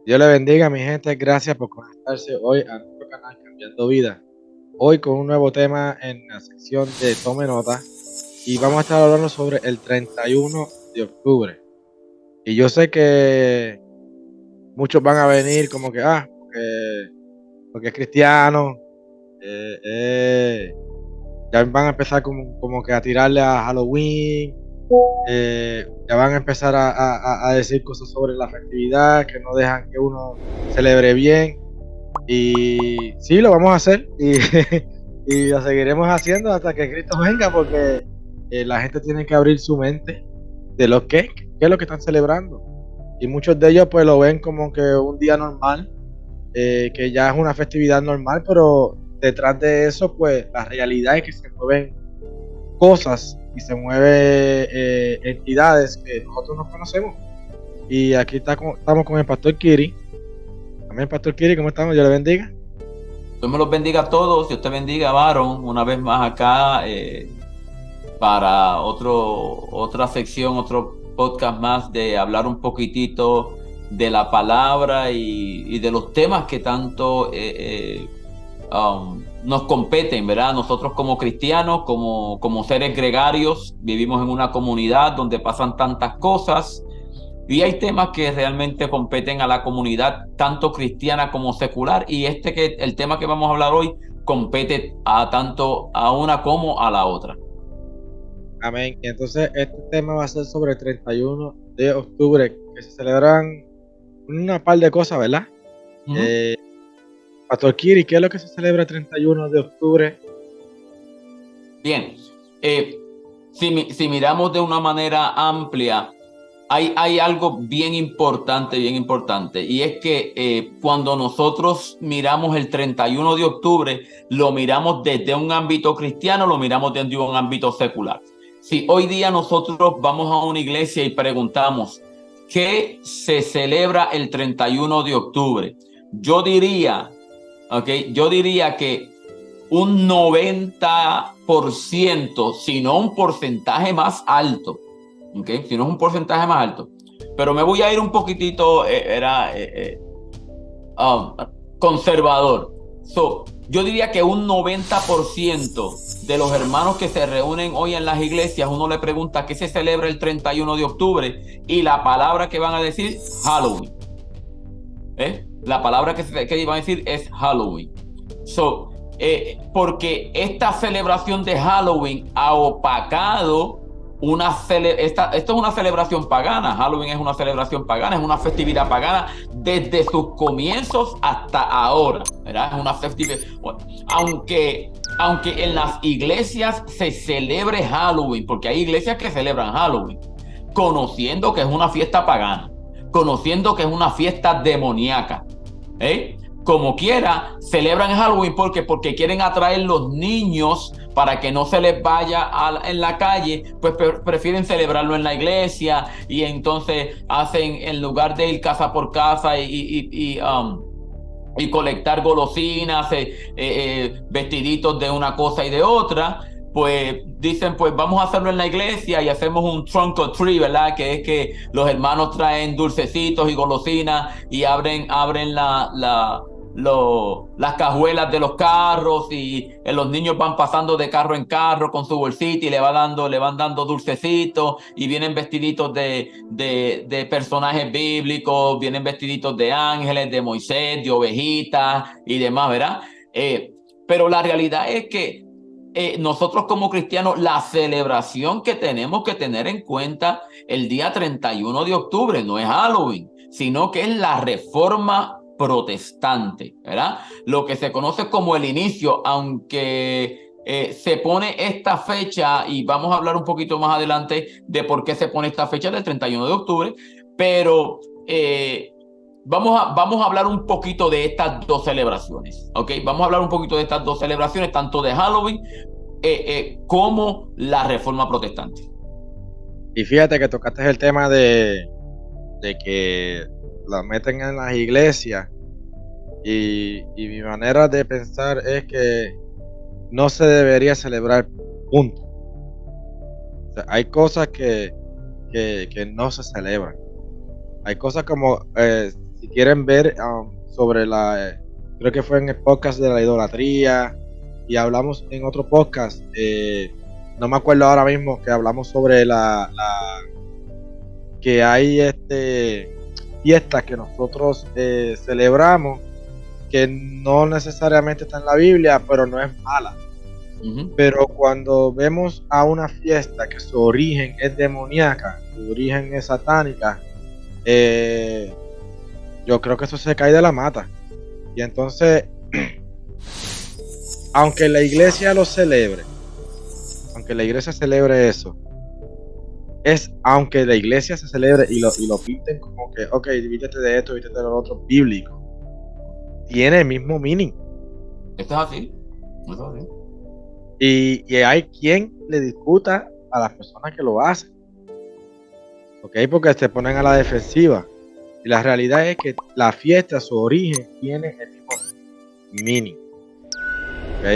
Dios le bendiga, mi gente. Gracias por conectarse hoy a nuestro canal Cambiando Vida. Hoy con un nuevo tema en la sección de Tome Nota. Y vamos a estar hablando sobre el 31 de octubre. Y yo sé que muchos van a venir como que, porque es cristiano. eh, eh, ya van a empezar como que a tirarle a Halloween. Ya van a empezar a decir cosas sobre la festividad que no dejan que uno celebre bien. Y sí, lo vamos a hacer y lo seguiremos haciendo hasta que Cristo venga, porque la gente tiene que abrir su mente de lo qué es lo que están celebrando. Y muchos de ellos pues lo ven como que un día normal, que ya es una festividad normal, pero detrás de eso pues la realidad es que se mueven cosas y se mueven entidades que nosotros no conocemos. Y aquí estamos con el Pastor Kiri. También, Pastor Kiri, ¿cómo estamos? Dios le bendiga. Dios me los bendiga a todos. Dios te bendiga, Baron, una vez más acá para otra sección, otro podcast más de hablar un poquitito de la palabra y de los temas que tanto nos competen, ¿verdad? Nosotros como cristianos, como seres gregarios, vivimos en una comunidad donde pasan tantas cosas. Y hay temas que realmente competen a la comunidad, tanto cristiana como secular. Y el tema que vamos a hablar hoy compete a tanto a una como a la otra. Amén. Y entonces este tema va a ser sobre el 31 de octubre, que se celebran una par de cosas, ¿verdad? Ujú. Eh, Pastor Kiri, ¿qué es lo que se celebra el 31 de octubre? Bien, si miramos de una manera amplia, hay algo bien importante, y es que cuando nosotros miramos el 31 de octubre, lo miramos desde un ámbito cristiano, lo miramos desde un ámbito secular. Si hoy día nosotros vamos a una iglesia y preguntamos, ¿qué se celebra el 31 de octubre? Yo diría, yo diría que un 90%, si no un porcentaje más alto, si no es un porcentaje más alto. Pero me voy a ir un poquitito, um, conservador. Yo diría que un 90% de los hermanos que se reúnen hoy en las iglesias, uno le pregunta qué se celebra el 31 de octubre y la palabra que van a decir, Halloween. La palabra que van a decir es Halloween. Porque esta celebración de Halloween ha opacado esto es una celebración pagana. Halloween es una celebración pagana, es una festividad pagana desde sus comienzos hasta ahora, ¿verdad? Es una festividad. Bueno, aunque en las iglesias se celebre Halloween, porque hay iglesias que celebran Halloween, conociendo que es una fiesta pagana, conociendo que es una fiesta demoníaca, como quiera, celebran Halloween porque quieren atraer los niños para que no se les vaya en la calle, pues prefieren celebrarlo en la iglesia, y entonces hacen, en lugar de ir casa por casa y colectar golosinas, vestiditos de una cosa y de otra, pues dicen, pues vamos a hacerlo en la iglesia y hacemos un trunk or treat, ¿verdad? Que es que los hermanos traen dulcecitos y golosinas y abren las cajuelas de los carros, y los niños van pasando de carro en carro con su bolsita y le van dando dulcecitos, y vienen vestiditos de personajes bíblicos, vienen vestiditos de ángeles, de Moisés, de ovejitas y demás, ¿verdad? Pero la realidad es que nosotros como cristianos, la celebración que tenemos que tener en cuenta el día 31 de octubre no es Halloween, sino que es la Reforma Protestante, ¿verdad? Lo que se conoce como el inicio, aunque se pone esta fecha, y vamos a hablar un poquito más adelante de por qué se pone esta fecha del 31 de octubre, pero vamos a hablar un poquito de estas dos celebraciones, ¿ok? Vamos a hablar un poquito de estas dos celebraciones, tanto de Halloween como la Reforma Protestante. Y fíjate que tocaste el tema de que la meten en las iglesias y mi manera de pensar es que no se debería celebrar, punto. O sea, hay cosas que no se celebran. Hay cosas como si quieren ver sobre creo que fue en el podcast de la idolatría, y hablamos en otro podcast, no me acuerdo ahora mismo, que hablamos sobre que hay fiestas que nosotros celebramos, que no necesariamente está en la Biblia, pero no es mala. Pero cuando vemos a una fiesta que su origen es demoníaca, su origen es satánica, yo creo que eso se cae de la mata. Y entonces, aunque la iglesia lo celebre, aunque la iglesia celebre eso, aunque la iglesia se celebre y lo pinten como que, ok, vístete de esto, vístete de lo otro, bíblico, tiene el mismo meaning. Esto es así. Y hay quien le disputa a las personas que lo hacen, ok, porque se ponen a la defensiva. Y la realidad es que la fiesta, su origen, tiene el mismo meaning, ok,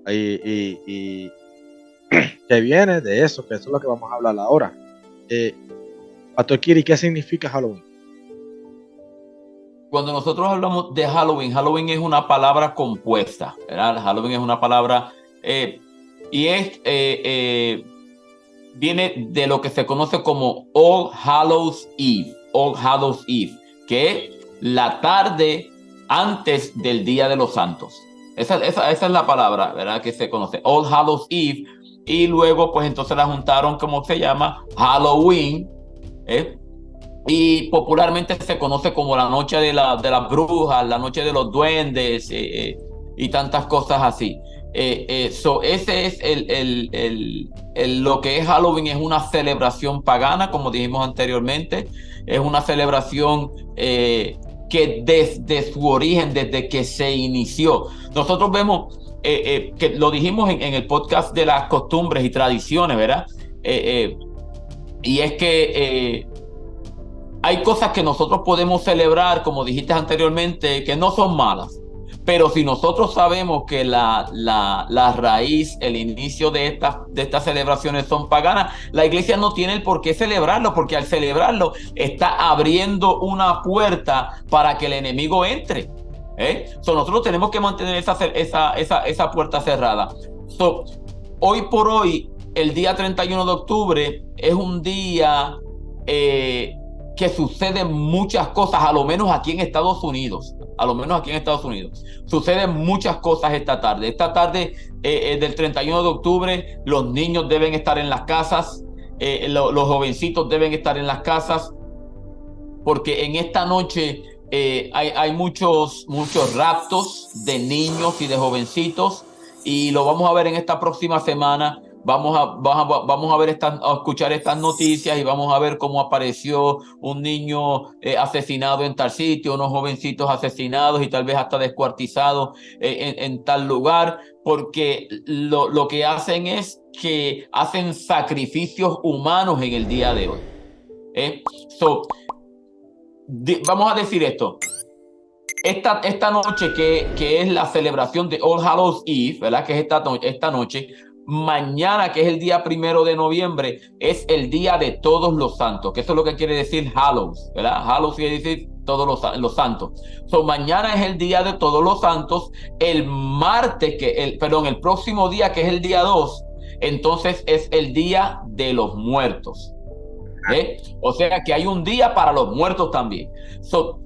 y que viene de eso, que eso es lo que vamos a hablar ahora. Pastor Kiri, ¿qué significa Halloween? Cuando nosotros hablamos de Halloween, Halloween es una palabra compuesta, ¿verdad? Halloween es una palabra y viene de lo que se conoce como All Hallows Eve, All Hallows Eve, que es la tarde antes del Día de los Santos. Esa es la palabra, ¿verdad? Que se conoce, All Hallows Eve, y luego pues entonces la juntaron, como se llama, Halloween, y popularmente se conoce como la noche de las brujas, la noche de los duendes, y tantas cosas así. Ese es lo que es Halloween. Es una celebración pagana, como dijimos anteriormente. Es una celebración que desde su origen, desde que se inició, nosotros vemos que lo dijimos en el podcast de las costumbres y tradiciones, ¿verdad? Y es que hay cosas que nosotros podemos celebrar, como dijiste anteriormente, que no son malas. Pero si nosotros sabemos que la raíz, el inicio de estas celebraciones son paganas, la iglesia no tiene el por qué celebrarlo, porque al celebrarlo está abriendo una puerta para que el enemigo entre. Nosotros tenemos que mantener esa puerta cerrada. Hoy por hoy, el día 31 de octubre es un día que suceden muchas cosas, a lo menos aquí en Estados Unidos. Suceden muchas cosas esta tarde. Esta tarde del 31 de octubre, los niños deben estar en las casas, los jovencitos deben estar en las casas, porque en esta noche hay muchos raptos de niños y de jovencitos, y lo vamos a ver en esta próxima semana. Vamos a ver a escuchar estas noticias, y vamos a ver cómo apareció un niño asesinado en tal sitio, unos jovencitos asesinados y tal vez hasta descuartizados en tal lugar, porque lo que hacen es que hacen sacrificios humanos en el día de hoy. Vamos a decir esto. Esta noche que es la celebración de All Hallows Eve, ¿verdad? Que es esta noche. Mañana, que es el día 1 de noviembre, es el día de todos los santos, que eso es lo que quiere decir Hallows, ¿verdad? Hallows quiere decir todos los santos. Mañana es el día de todos los santos. El martes, el próximo día, que es el día 2, entonces es el día de los muertos. O sea que hay un día para los muertos también.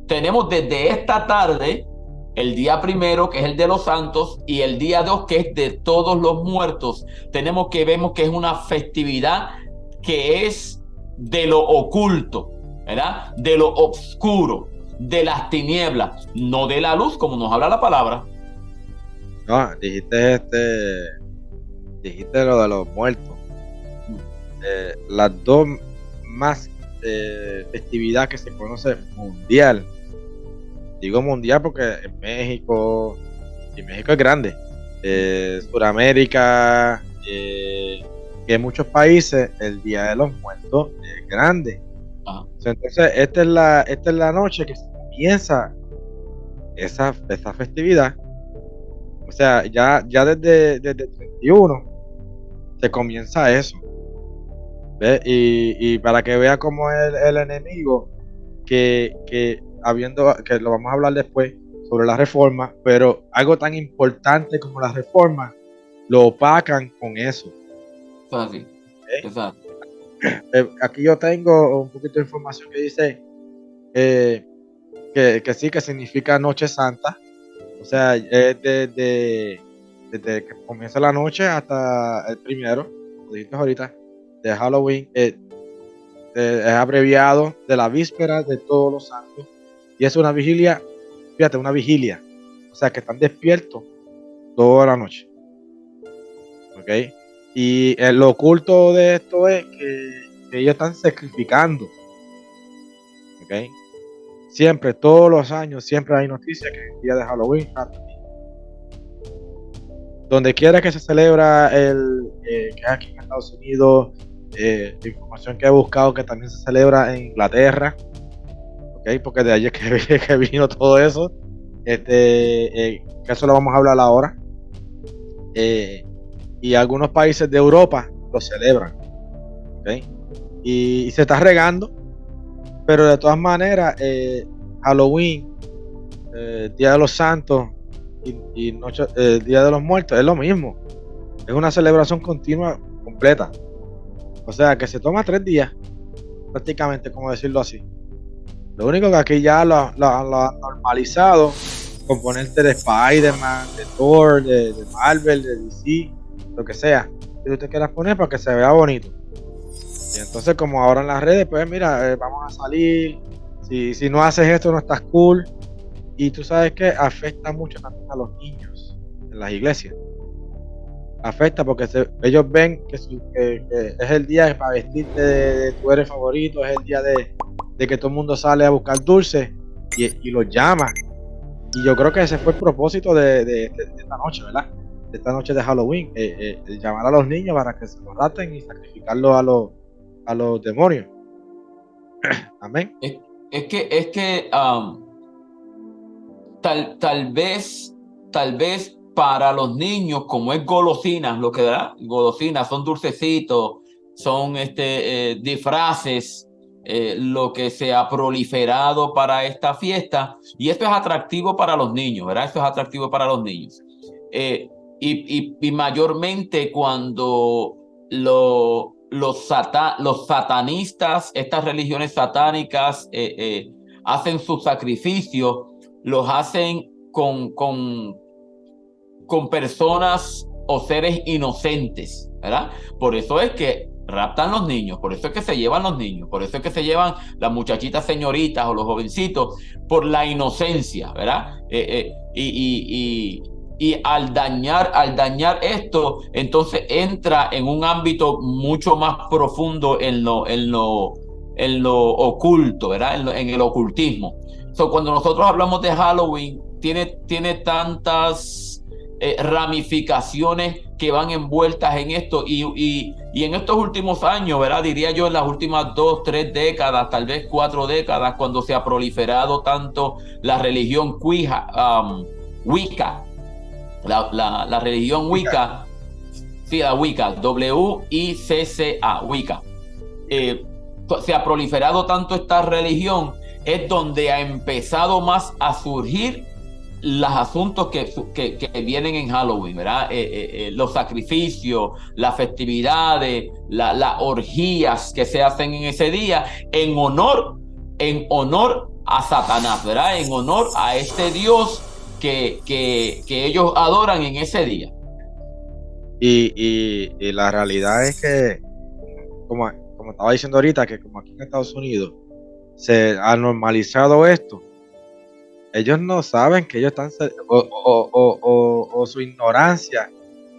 Tenemos desde esta tarde el día 1, que es el de los santos, y el día 2, que es de todos los muertos. Vemos que es una festividad que es de lo oculto, ¿verdad? De lo oscuro, de las tinieblas, no de la luz, como nos habla la palabra. No, dijiste lo de los muertos. Las dos más festividad que se conoce mundial. Digo mundial porque en México, y México es grande, Sudamérica, y en muchos países el Día de los Muertos es grande. Entonces esta es la noche que se comienza esa festividad. O sea, ya desde el 31 se comienza eso. ¿Ves? Y para que vea cómo es el enemigo, que habiendo, que lo vamos a hablar después, sobre la reforma, pero algo tan importante como la reforma, lo opacan con eso. Eso es así. ¿Okay? Eso es así. Aquí yo tengo un poquito de información que dice que sí, que significa Noche Santa. O sea, es desde que comienza la noche hasta el primero, lo dijiste ahorita, de Halloween. Es abreviado de la víspera de Todos los Santos. Y es una vigilia, fíjate, una vigilia. O sea, que están despiertos toda la noche. ¿Ok? Y lo oculto de esto es que ellos están sacrificando. ¿Ok? Siempre, todos los años, siempre hay noticias que el día de Halloween, donde quiera que se celebra que es aquí en Estados Unidos, la información que he buscado que también se celebra en Inglaterra, ¿okay? Porque de allí es que vino todo eso, que eso lo vamos a hablar ahora, y algunos países de Europa lo celebran, ¿okay? Y se está regando, pero de todas maneras, Halloween, Día de los Santos y Día de los Muertos es lo mismo, es una celebración continua completa, o sea que se toma 3 días prácticamente, como decirlo así. Lo único que aquí ya lo han normalizado con ponerte de Spider-Man, de Thor, de Marvel, de DC, lo que sea que tú te quieras poner para que se vea bonito. Y entonces, como ahora en las redes, pues mira, vamos a salir, si no haces esto no estás cool. Y tú sabes que afecta mucho también a los niños en las iglesias. Afecta porque ellos ven que es el día para vestirte de tu héroe favorito, es el día de que todo el mundo sale a buscar dulces y los llama. Y yo creo que ese fue el propósito de esta noche, ¿verdad? De esta noche de Halloween, el llamar a los niños para que se los raten y sacrificarlos a los demonios. Amén. Es que tal vez para los niños, como es golosinas, lo que da, golosinas, son dulcecitos, son disfraces, lo que se ha proliferado para esta fiesta, y esto es atractivo para los niños, ¿verdad? Esto es atractivo para los niños. Y mayormente cuando los satanistas, estas religiones satánicas, hacen sus sacrificios, los hacen con personas o seres inocentes, ¿verdad? Por eso es que raptan los niños, por eso es que se llevan los niños, por eso es que se llevan las muchachitas señoritas o los jovencitos, por la inocencia, ¿verdad? Y al dañar esto, entonces entra en un ámbito mucho más profundo en lo oculto, ¿verdad? En el ocultismo. So, cuando nosotros hablamos de Halloween, tiene tantas ramificaciones que van envueltas en esto y en estos últimos años, ¿verdad? Diría yo en las últimas 2, 3 décadas, tal vez 4 décadas, cuando se ha proliferado tanto la religión Wicca, la religión Wicca, sí, la Wicca, Wicca, Wicca. Se ha proliferado tanto esta religión, es donde ha empezado más a surgir los asuntos que vienen en Halloween, ¿verdad? Los sacrificios, las festividades, las orgías que se hacen en ese día en honor a Satanás, ¿verdad? En honor a este Dios que ellos adoran en ese día. Y la realidad es que, como estaba diciendo ahorita, que como aquí en Estados Unidos se ha normalizado esto, ellos no saben que ellos están, o su ignorancia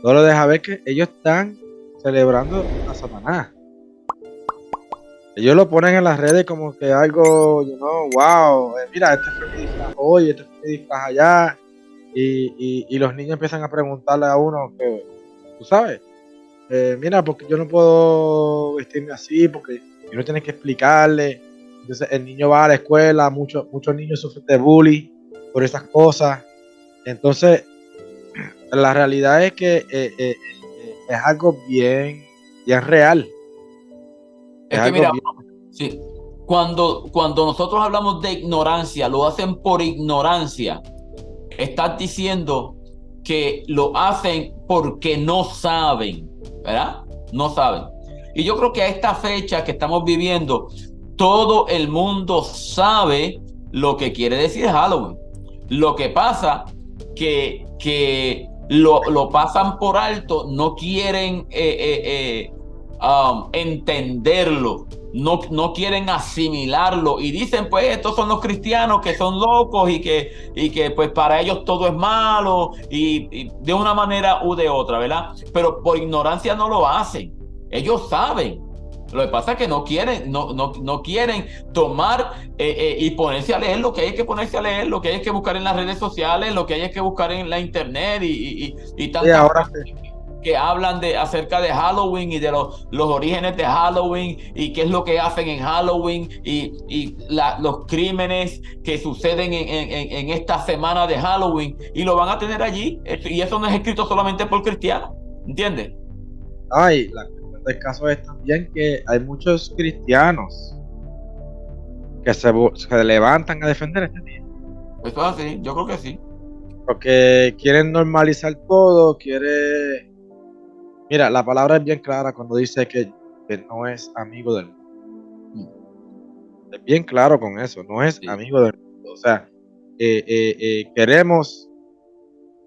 no lo deja ver que ellos están celebrando a Satanás. Ellos lo ponen en las redes como que algo, wow, mira, este fue mi disfraz hoy, este fue mi disfraz allá, y los niños empiezan a preguntarle a uno que, tú sabes, mira, porque yo no puedo vestirme así, porque uno tiene que explicarle. Entonces el niño va a la escuela, muchos niños sufren de bullying por esas cosas. Entonces la realidad es que es algo bien real. Es que mira, sí, cuando nosotros hablamos de ignorancia, lo hacen por ignorancia. Estás diciendo que lo hacen porque no saben, ¿verdad? No saben. Y yo creo que a esta fecha que estamos viviendo, todo el mundo sabe lo que quiere decir Halloween. Lo que pasa que lo pasan por alto, no quieren entenderlo, no quieren asimilarlo y dicen, pues estos son los cristianos que son locos y que pues para ellos todo es malo y de una manera u de otra, ¿verdad? Pero por ignorancia no lo hacen. Ellos saben. Lo que pasa es que no quieren tomar y ponerse a leer lo que hay que ponerse a leer, lo que hay que buscar en las redes sociales, lo que hay que buscar en la internet y tantas cosas que hablan acerca de Halloween y de los orígenes de Halloween y qué es lo que hacen en Halloween y los crímenes que suceden en esta semana de Halloween y lo van a tener allí y eso no es escrito solamente por cristianos, ¿entiendes? Ay, la cuestión del caso es también que hay muchos cristianos que se levantan a defender este día. Eso es así, yo creo que sí. Porque quieren normalizar todo, Mira, la palabra es bien clara cuando dice que no es amigo del mundo. Es bien claro con eso, no es amigo del mundo. O sea, queremos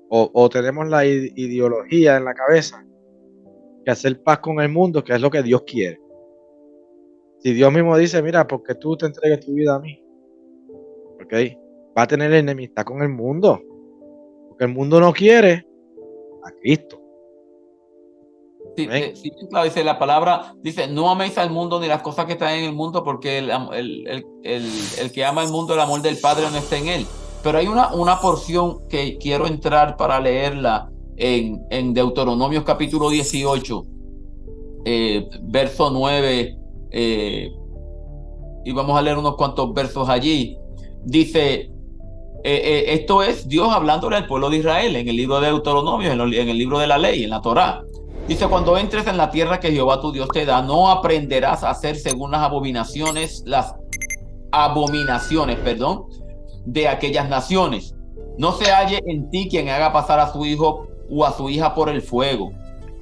o tenemos la ideología en la cabeza que hacer paz con el mundo, que es lo que Dios quiere. Si Dios mismo dice, mira, porque tú te entregues tu vida a mí, ¿ok? Va a tener enemistad con el mundo, porque el mundo no quiere a Cristo. Sí, claro, dice la palabra, dice, no améis al mundo ni las cosas que están en el mundo, porque el que ama el mundo, el amor del Padre no está en él. Pero hay una porción que quiero entrar para leerla en Deuteronomios capítulo 18, verso 9, y vamos a leer unos cuantos versos allí. Dice, esto es Dios hablándole al pueblo de Israel en el libro de Deuteronomios, en el libro de la ley, en la Torá. Dice, cuando entres en la tierra que Jehová tu Dios te da, no aprenderás a hacer según las abominaciones, de aquellas naciones. No se halle en ti quien haga pasar a su hijo o a su hija por el fuego,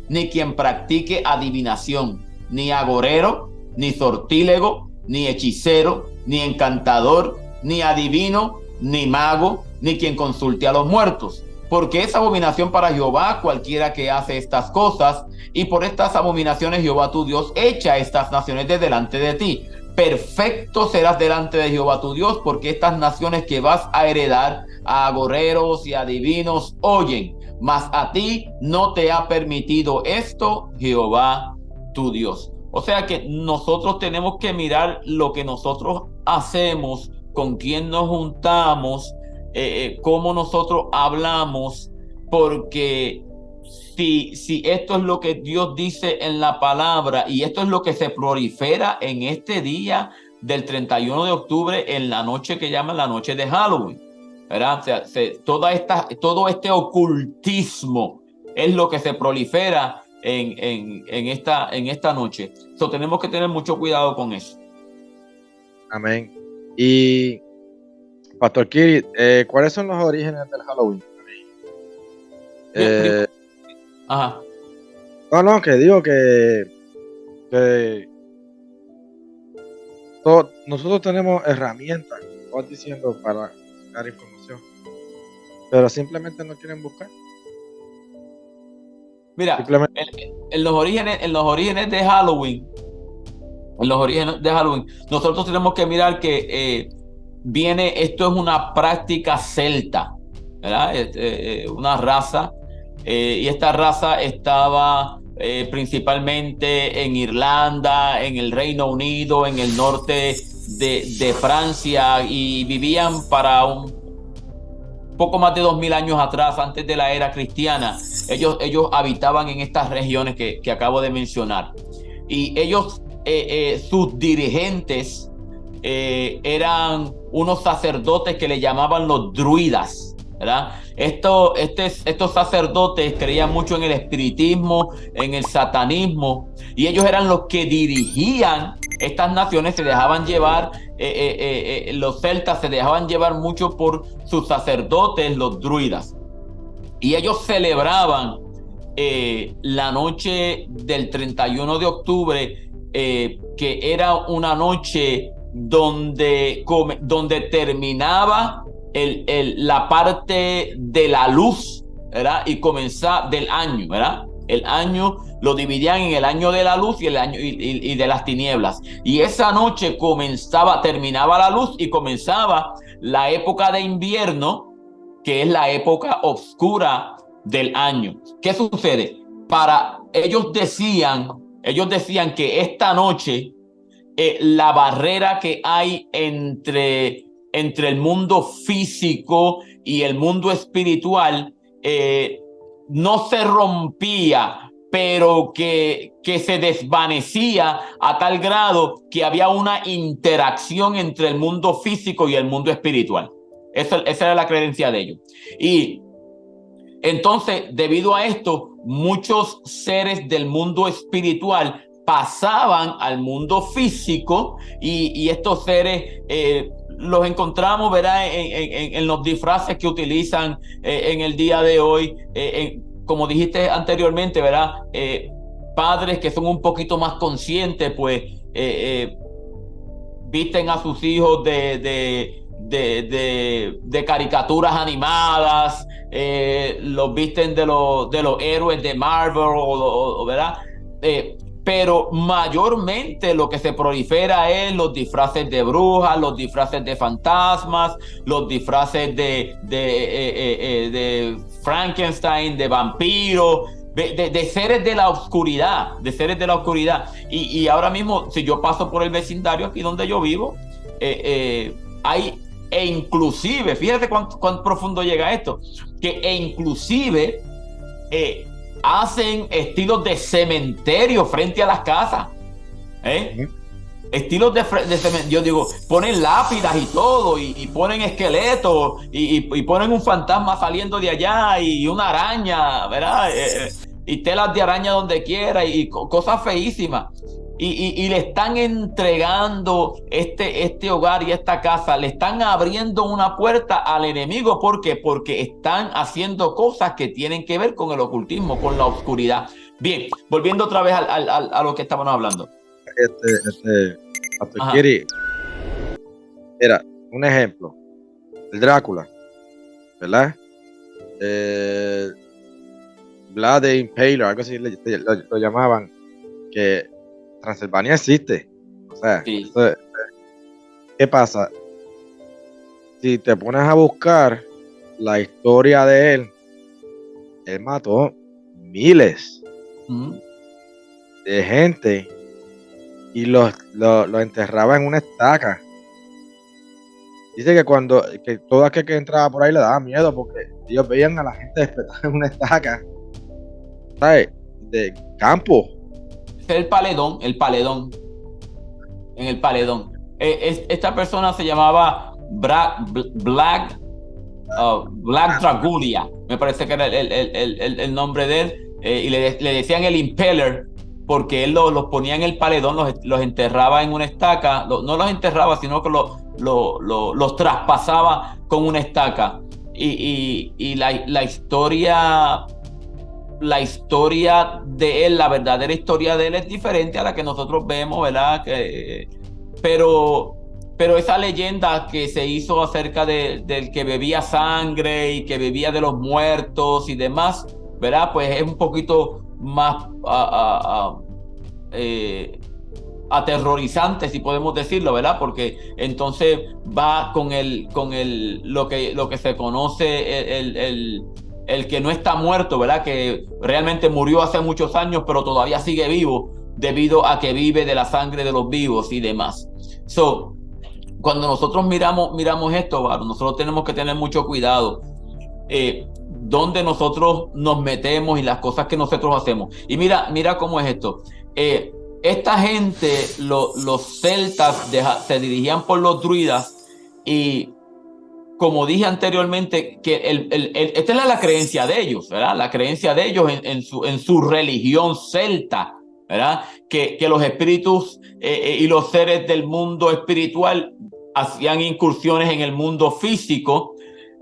ni quien practique adivinación, ni agorero, ni sortílego, ni hechicero, ni encantador, ni adivino, ni mago, ni quien consulte a los muertos. Porque es abominación para Jehová cualquiera que hace estas cosas, y por estas abominaciones Jehová tu Dios echa estas naciones de delante de ti. Perfecto serás delante de Jehová tu Dios, porque estas naciones que vas a heredar a agoreros y adivinos oyen, mas a ti no te ha permitido esto Jehová tu Dios. O sea que nosotros tenemos que mirar lo que nosotros hacemos, con quién nos juntamos, cómo nosotros hablamos, porque si esto es lo que Dios dice en la palabra y esto es lo que se prolifera en este día del 31 de octubre, en la noche que llaman la noche de Halloween, ¿verdad? O sea, todo este ocultismo es lo que se prolifera en esta noche. So, tenemos que tener mucho cuidado con eso. Amén. Y Pastor Kiri, ¿cuáles son los orígenes del Halloween? Ajá. No, que digo que nosotros tenemos herramientas, como estás diciendo, para buscar información, pero simplemente no quieren buscar. Mira, en los orígenes de Halloween, nosotros tenemos que mirar que esto es una práctica celta, ¿verdad? Una raza, y esta raza estaba principalmente en Irlanda, en el Reino Unido, en el norte de Francia, y vivían para un poco más de 2000 años atrás, antes de la era cristiana. Ellos habitaban en estas regiones que acabo de mencionar, y ellos, sus dirigentes, eran unos sacerdotes que le llamaban los druidas, ¿verdad? Estos sacerdotes creían mucho en el espiritismo, en el satanismo, y ellos eran los que dirigían estas naciones se dejaban llevar, los celtas se dejaban llevar mucho por sus sacerdotes, los druidas. Y ellos celebraban la noche del 31 de octubre, que era una noche donde terminaba la parte de la luz, ¿verdad? Y comenzaba del año, ¿verdad? El año lo dividían en el año de la luz y el año y de las tinieblas. Y esa noche terminaba la luz y comenzaba la época de invierno, que es la época oscura del año. ¿Qué sucede? Ellos decían que esta noche la barrera que hay entre el mundo físico y el mundo espiritual no se rompía, pero que se desvanecía a tal grado que había una interacción entre el mundo físico y el mundo espiritual. Esa era la creencia de ellos. Y entonces, debido a esto, muchos seres del mundo espiritual pasaban al mundo físico, y estos seres los encontramos, ¿verdad?, en los disfraces que utilizan en el día de hoy, como dijiste anteriormente, ¿verdad? Padres que son un poquito más conscientes, pues visten a sus hijos de caricaturas animadas, los visten de los héroes de Marvel, ¿verdad? Pero mayormente lo que se prolifera es los disfraces de brujas, los disfraces de fantasmas, los disfraces de Frankenstein, de vampiros, de seres de la oscuridad, Y ahora mismo, si yo paso por el vecindario aquí donde yo vivo, hay, inclusive, fíjate cuán profundo llega esto, inclusive hacen estilos de cementerio frente a las casas, estilos de cementerio. Yo digo, ponen lápidas y todo, y ponen esqueletos, y ponen un fantasma saliendo de allá, y una araña, ¿verdad? Y telas de araña donde quiera, y cosas feísimas. Y le están entregando este hogar y esta casa, le están abriendo una puerta al enemigo. ¿Por qué? Porque están haciendo cosas que tienen que ver con el ocultismo, con la oscuridad. Bien, volviendo otra vez a lo que estábamos hablando. Pastor Kiri, mira, un ejemplo, el Drácula, ¿verdad? Vlad the Impaler, algo así lo llamaban, que Transilvania existe. O sea, sí. ¿Qué pasa? Si te pones a buscar la historia de él mató miles de gente y los enterraba en una estaca. Dice que todo aquel que entraba por ahí le daba miedo, porque ellos veían a la gente despertar en una estaca, ¿sabes? De campo. El paledón. En el paledón. Esta persona se llamaba Black Dragulia, me parece que era el nombre de él, y le decían el Impaler, porque él los ponía en el paledón, los enterraba en una estaca, no los enterraba, sino que los traspasaba con una estaca. Y la historia de él, la verdadera historia de él, es diferente a la que nosotros vemos, ¿verdad? Pero esa leyenda que se hizo acerca del que bebía sangre y que bebía de los muertos y demás, ¿verdad? Pues es un poquito más aterrorizante, si podemos decirlo, ¿verdad? Porque entonces va con lo que se conoce el que no está muerto, ¿verdad? Que realmente murió hace muchos años, pero todavía sigue vivo debido a que vive de la sangre de los vivos y demás. Cuando nosotros miramos esto, nosotros tenemos que tener mucho cuidado donde nosotros nos metemos y las cosas que nosotros hacemos. Y mira cómo es esto. Esta gente, los celtas, se dirigían por los druidas, y como dije anteriormente, que esta es la creencia de ellos, ¿verdad? La creencia de ellos en su religión celta, ¿verdad? Que los espíritus y los seres del mundo espiritual hacían incursiones en el mundo físico,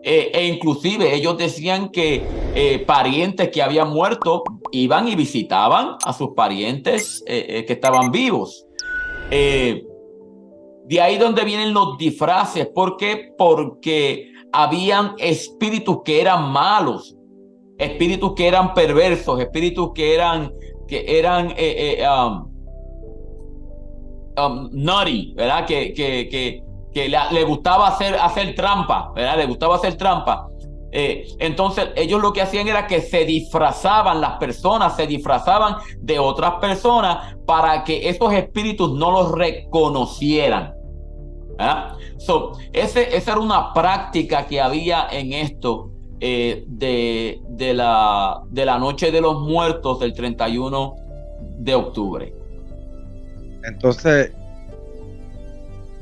e inclusive ellos decían que parientes que habían muerto iban y visitaban a sus parientes que estaban vivos. De ahí donde vienen los disfraces. ¿Por qué? Porque habían espíritus que eran malos, espíritus que eran perversos, espíritus que eran naughty, ¿verdad? Que le gustaba hacer trampa, ¿verdad? Le gustaba hacer trampa. Entonces ellos lo que hacían era que se disfrazaban, las personas se disfrazaban de otras personas para que esos espíritus no los reconocieran, ¿verdad? Esa era una práctica que había en esto de la Noche de los Muertos del 31 de octubre. Entonces,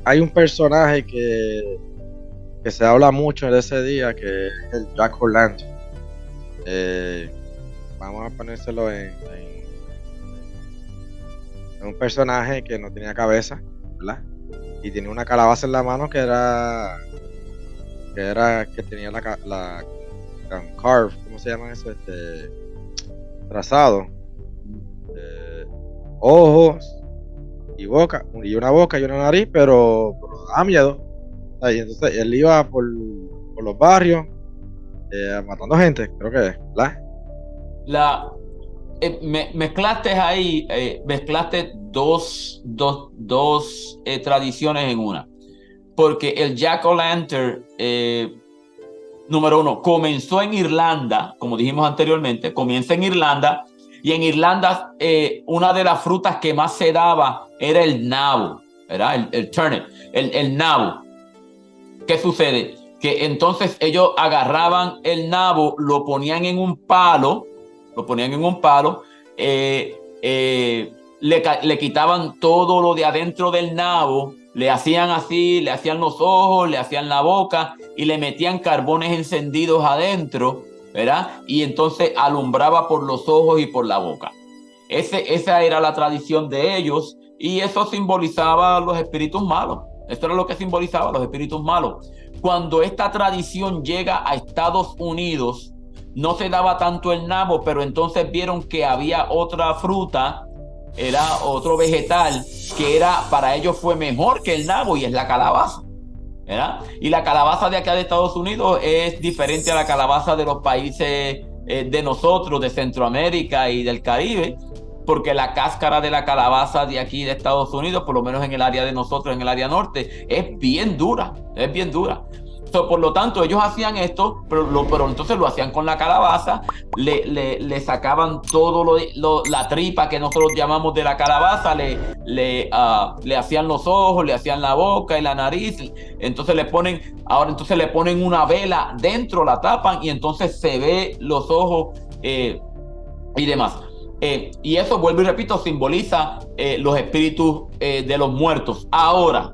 hay un personaje que se habla mucho de ese día, que es el Jack-o'-lantern. Vamos a ponérselo en un personaje que no tenía cabeza, ¿verdad? Y tenía una calabaza en la mano que tenía la carve, ¿cómo se llama eso? Trazado, ojos y boca, y una boca y una nariz, pero da miedo. Y entonces él iba por los barrios matando gente, creo que es, ¿verdad? Mezclaste dos tradiciones en una, porque el Jack-o'-lantern, número uno, comenzó en Irlanda, como dijimos anteriormente, comienza en Irlanda, y en Irlanda una de las frutas que más se daba era el nabo, ¿verdad? El turnip, el nabo. ¿Qué sucede? Que entonces ellos agarraban el nabo, lo ponían en un palo, le quitaban todo lo de adentro del nabo, le hacían así, le hacían los ojos, le hacían la boca y le metían carbones encendidos adentro, ¿verdad? Y entonces alumbraba por los ojos y por la boca. Esa era la tradición de ellos, y eso simbolizaba los espíritus malos. Esto era lo que simbolizaba los espíritus malos. Cuando esta tradición llega a Estados Unidos, no se daba tanto el nabo, pero entonces vieron que había otra fruta, era otro vegetal, que para ellos fue mejor que el nabo, y es la calabaza, ¿verdad? Y la calabaza de acá de Estados Unidos es diferente a la calabaza de los países de nosotros, de Centroamérica y del Caribe, porque la cáscara de la calabaza de aquí de Estados Unidos, por lo menos en el área de nosotros, en el área norte, es bien dura. Por lo tanto, ellos hacían esto, pero entonces lo hacían con la calabaza, le sacaban todo la tripa que nosotros llamamos de la calabaza, le hacían los ojos, le hacían la boca y la nariz, entonces le ponen una vela dentro, la tapan, y entonces se ve los ojos y demás. Y eso, vuelvo y repito, simboliza los espíritus de los muertos. Ahora,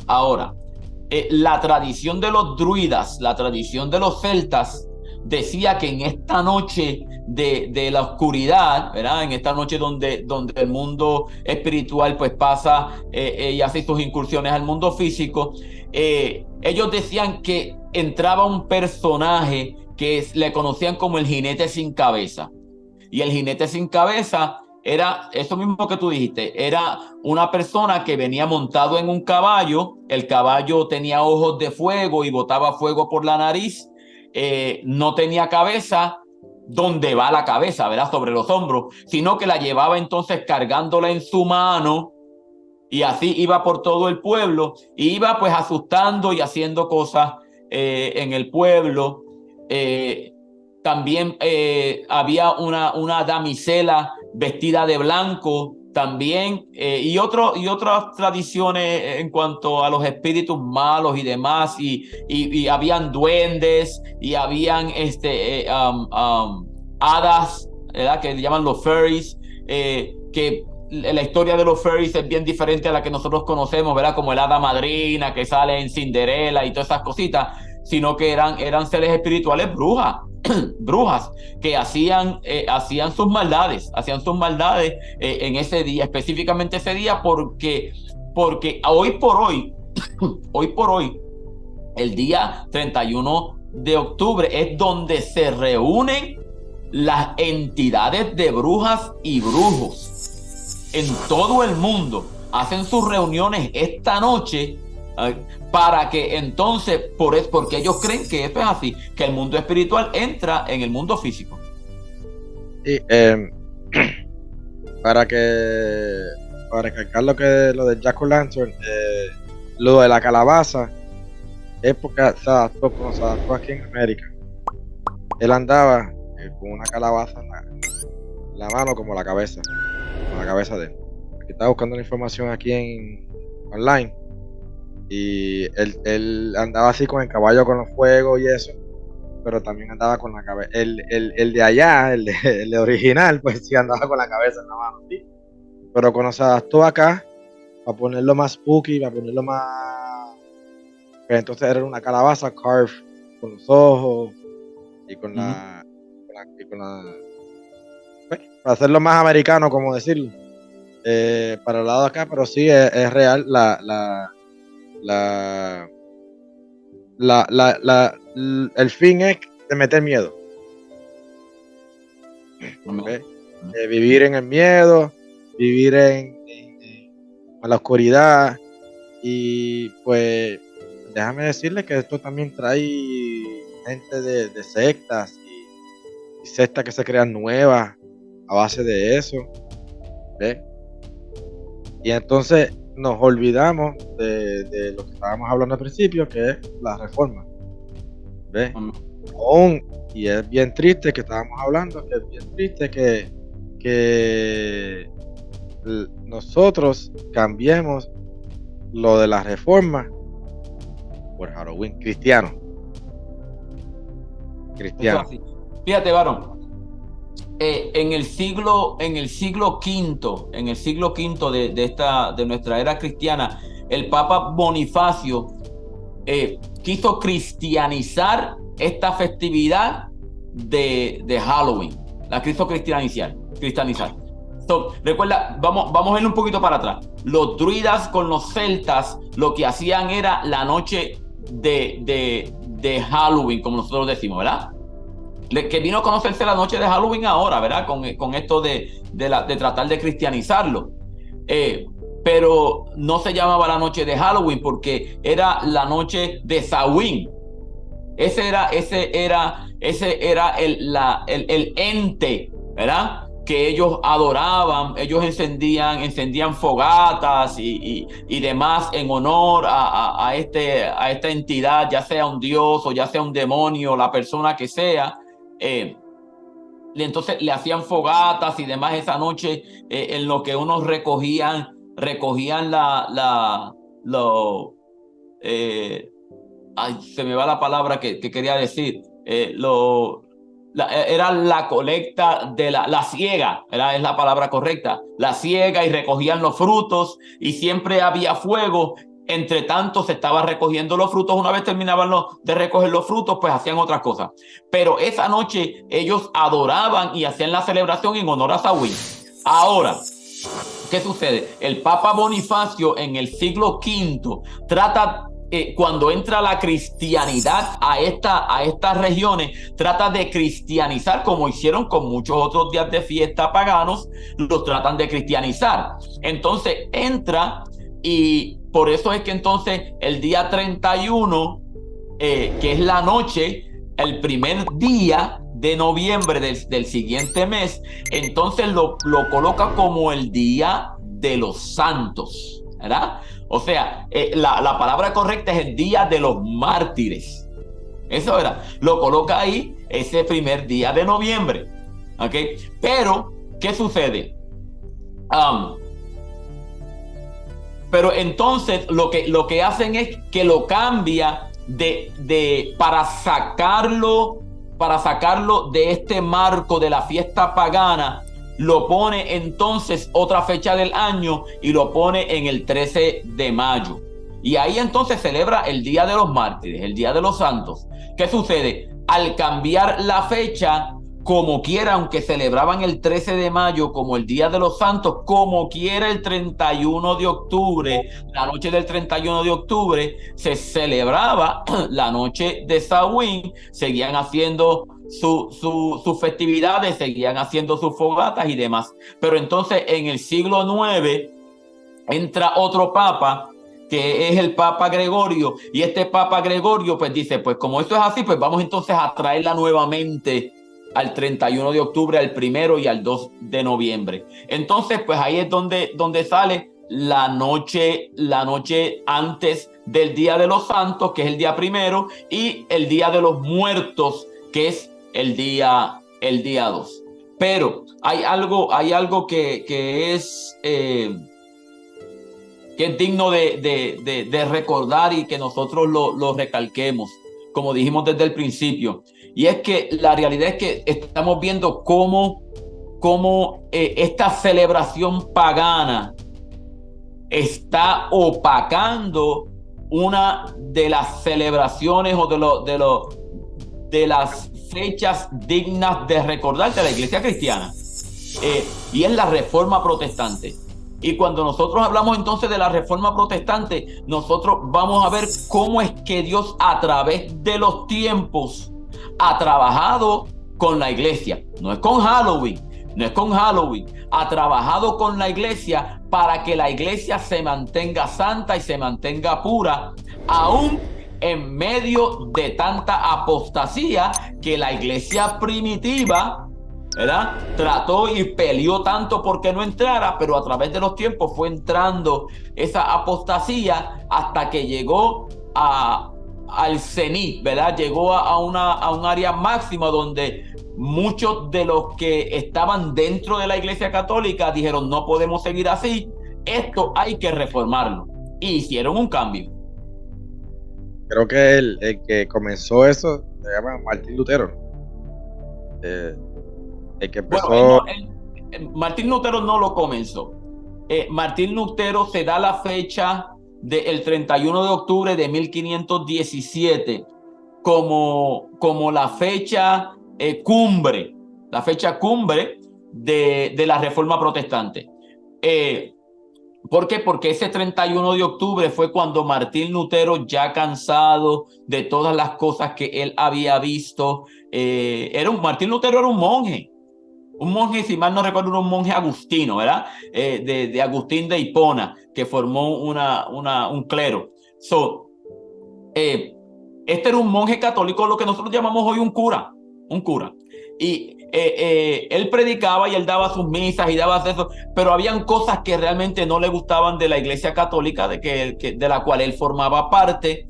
la tradición de los druidas, la tradición de los celtas, decía que en esta noche de la oscuridad, ¿verdad? En esta noche donde el mundo espiritual pues pasa y hace sus incursiones al mundo físico, ellos decían que entraba un personaje que le conocían como el jinete sin cabeza. Y el jinete sin cabeza era eso mismo que tú dijiste, era una persona que venía montado en un caballo, el caballo tenía ojos de fuego y botaba fuego por la nariz, no tenía cabeza, donde va la cabeza, ¿verdad? Sobre los hombros, sino que la llevaba entonces cargándola en su mano, y así iba por todo el pueblo, y iba pues asustando y haciendo cosas en el pueblo. También había una damisela vestida de blanco también, y otras tradiciones en cuanto a los espíritus malos y demás, y habían duendes, y habían hadas, ¿verdad? Que le llaman los fairies, que la historia de los fairies es bien diferente a la que nosotros conocemos, ¿verdad? Como el hada madrina que sale en Cinderella y todas esas cositas. sino que eran seres espirituales brujas que hacían sus maldades, en ese día, específicamente ese día, porque hoy por hoy, el día 31 de octubre es donde se reúnen las entidades de brujas y brujos en todo el mundo. Hacen sus reuniones esta noche para que entonces, porque ellos creen que eso es así, que el mundo espiritual entra en el mundo físico. Y para recalcar lo de Jack O'Lantern, lo de la calabaza, es porque se adaptó aquí en América. Él andaba con una calabaza en la mano como la cabeza de él. Aquí estaba buscando la información aquí online, y él andaba así con el caballo con los fuegos y eso, pero también andaba con la cabeza. El de allá, el de original, pues sí andaba con la cabeza en la mano, ¿sí? Pero cuando se adaptó acá, para ponerlo más spooky, para ponerlo más... Pues entonces era una calabaza carved con los ojos y con la... Pues, para hacerlo más americano, como decirlo. Para el lado de acá, pero sí es real el fin es de meter miedo. ¿Okay? Vivir en el miedo, vivir en la oscuridad. Y pues déjame decirle que esto también trae gente de sectas y sectas que se crean nuevas a base de eso. ¿Ves? Y entonces nos olvidamos de lo que estábamos hablando al principio, que es la reforma. ¿Ves? Y es bien triste que estábamos hablando, que es bien triste que nosotros cambiemos lo de la reforma por Halloween cristiano. Fíjate, varón. En el siglo V de nuestra era cristiana, el Papa Bonifacio quiso cristianizar esta festividad de Halloween. La quiso cristianizar. Recuerda, vamos a ir un poquito para atrás. Los druidas con los celtas lo que hacían era la noche de Halloween, como nosotros decimos, ¿verdad? Que vino a conocerse la noche de Halloween ahora, ¿verdad? Con esto de tratar de cristianizarlo. Pero no se llamaba la noche de Halloween porque era la noche de Samhain. Ese era el ente, ¿verdad? Que ellos adoraban. Ellos encendían fogatas y demás en honor a esta entidad, ya sea un dios o ya sea un demonio, la persona que sea. Entonces le hacían fogatas y demás esa noche, en lo que unos recogían se me va la palabra que quería decir. Era la colecta de la siega, es la palabra correcta, la siega, y recogían los frutos y siempre había fuego. Entre tanto se estaba recogiendo los frutos. Una vez terminaban de recoger los frutos, pues hacían otras cosas. Pero esa noche ellos adoraban y hacían la celebración en honor a Samhain. Ahora, ¿qué sucede? El Papa Bonifacio en el siglo V trata, cuando entra la cristianidad a estas regiones, trata de cristianizar, como hicieron con muchos otros días de fiesta paganos, los tratan de cristianizar. Entonces entra, y por eso es que entonces el día 31, que es la noche, el primer día de noviembre del siguiente mes, entonces lo coloca como el Día de los Santos, ¿verdad? O sea, la palabra correcta es el Día de los Mártires. Eso era, lo coloca ahí ese primer día de noviembre. ¿Ok? Pero, ¿qué sucede? Pero entonces lo que hacen es que lo cambia para sacarlo de este marco de la fiesta pagana. Lo pone entonces otra fecha del año y lo pone en el 13 de mayo. Y ahí entonces celebra el Día de los Mártires, el Día de los Santos. ¿Qué sucede? Al cambiar la fecha, como quiera, aunque celebraban el 13 de mayo como el Día de los Santos, como quiera el 31 de octubre, la noche del 31 de octubre, se celebraba la noche de Samhain, seguían haciendo sus festividades, seguían haciendo sus fogatas y demás. Pero entonces en el siglo IX entra otro papa, que es el Papa Gregorio, y este Papa Gregorio pues dice, pues como esto es así, pues vamos entonces a traerla nuevamente al 31 de octubre, al 1 y al 2 de noviembre. Entonces, pues ahí es donde sale la noche antes del Día de los Santos, que es el día 1, y el Día de los Muertos, que es el día 2. Pero hay algo que es digno de recordar y que nosotros lo recalquemos, como dijimos desde el principio. Y es que la realidad es que estamos viendo cómo esta celebración pagana está opacando una de las celebraciones o de las fechas dignas de recordar de la iglesia cristiana. Y es la Reforma Protestante. Y cuando nosotros hablamos entonces de la Reforma Protestante, nosotros vamos a ver cómo es que Dios a través de los tiempos ha trabajado con la iglesia. No es con Halloween, ha trabajado con la iglesia para que la iglesia se mantenga santa y se mantenga pura, aún en medio de tanta apostasía que la iglesia primitiva, ¿verdad?, trató y peleó tanto porque no entrara, pero a través de los tiempos fue entrando esa apostasía hasta que llegó al cenit, ¿verdad? Llegó a un área máxima donde muchos de los que estaban dentro de la iglesia católica dijeron, no podemos seguir así, esto hay que reformarlo. Y hicieron un cambio. Creo que el que comenzó eso se llama Martín Lutero. El que empezó... Bueno, Martín Lutero no lo comenzó. Martín Lutero se da la fecha del 31 de octubre de 1517 como la fecha cumbre, de la Reforma Protestante. ¿Por qué? Porque ese 31 de octubre fue cuando Martín Lutero, ya cansado de todas las cosas que él había visto, Martín Lutero era un monje, si mal no recuerdo, un monje agustino, ¿verdad? De Agustín de Hipona, que formó un clero. Este era un monje católico, lo que nosotros llamamos hoy un cura. Y él predicaba y él daba sus misas y daba eso, pero habían cosas que realmente no le gustaban de la iglesia católica, de la cual él formaba parte.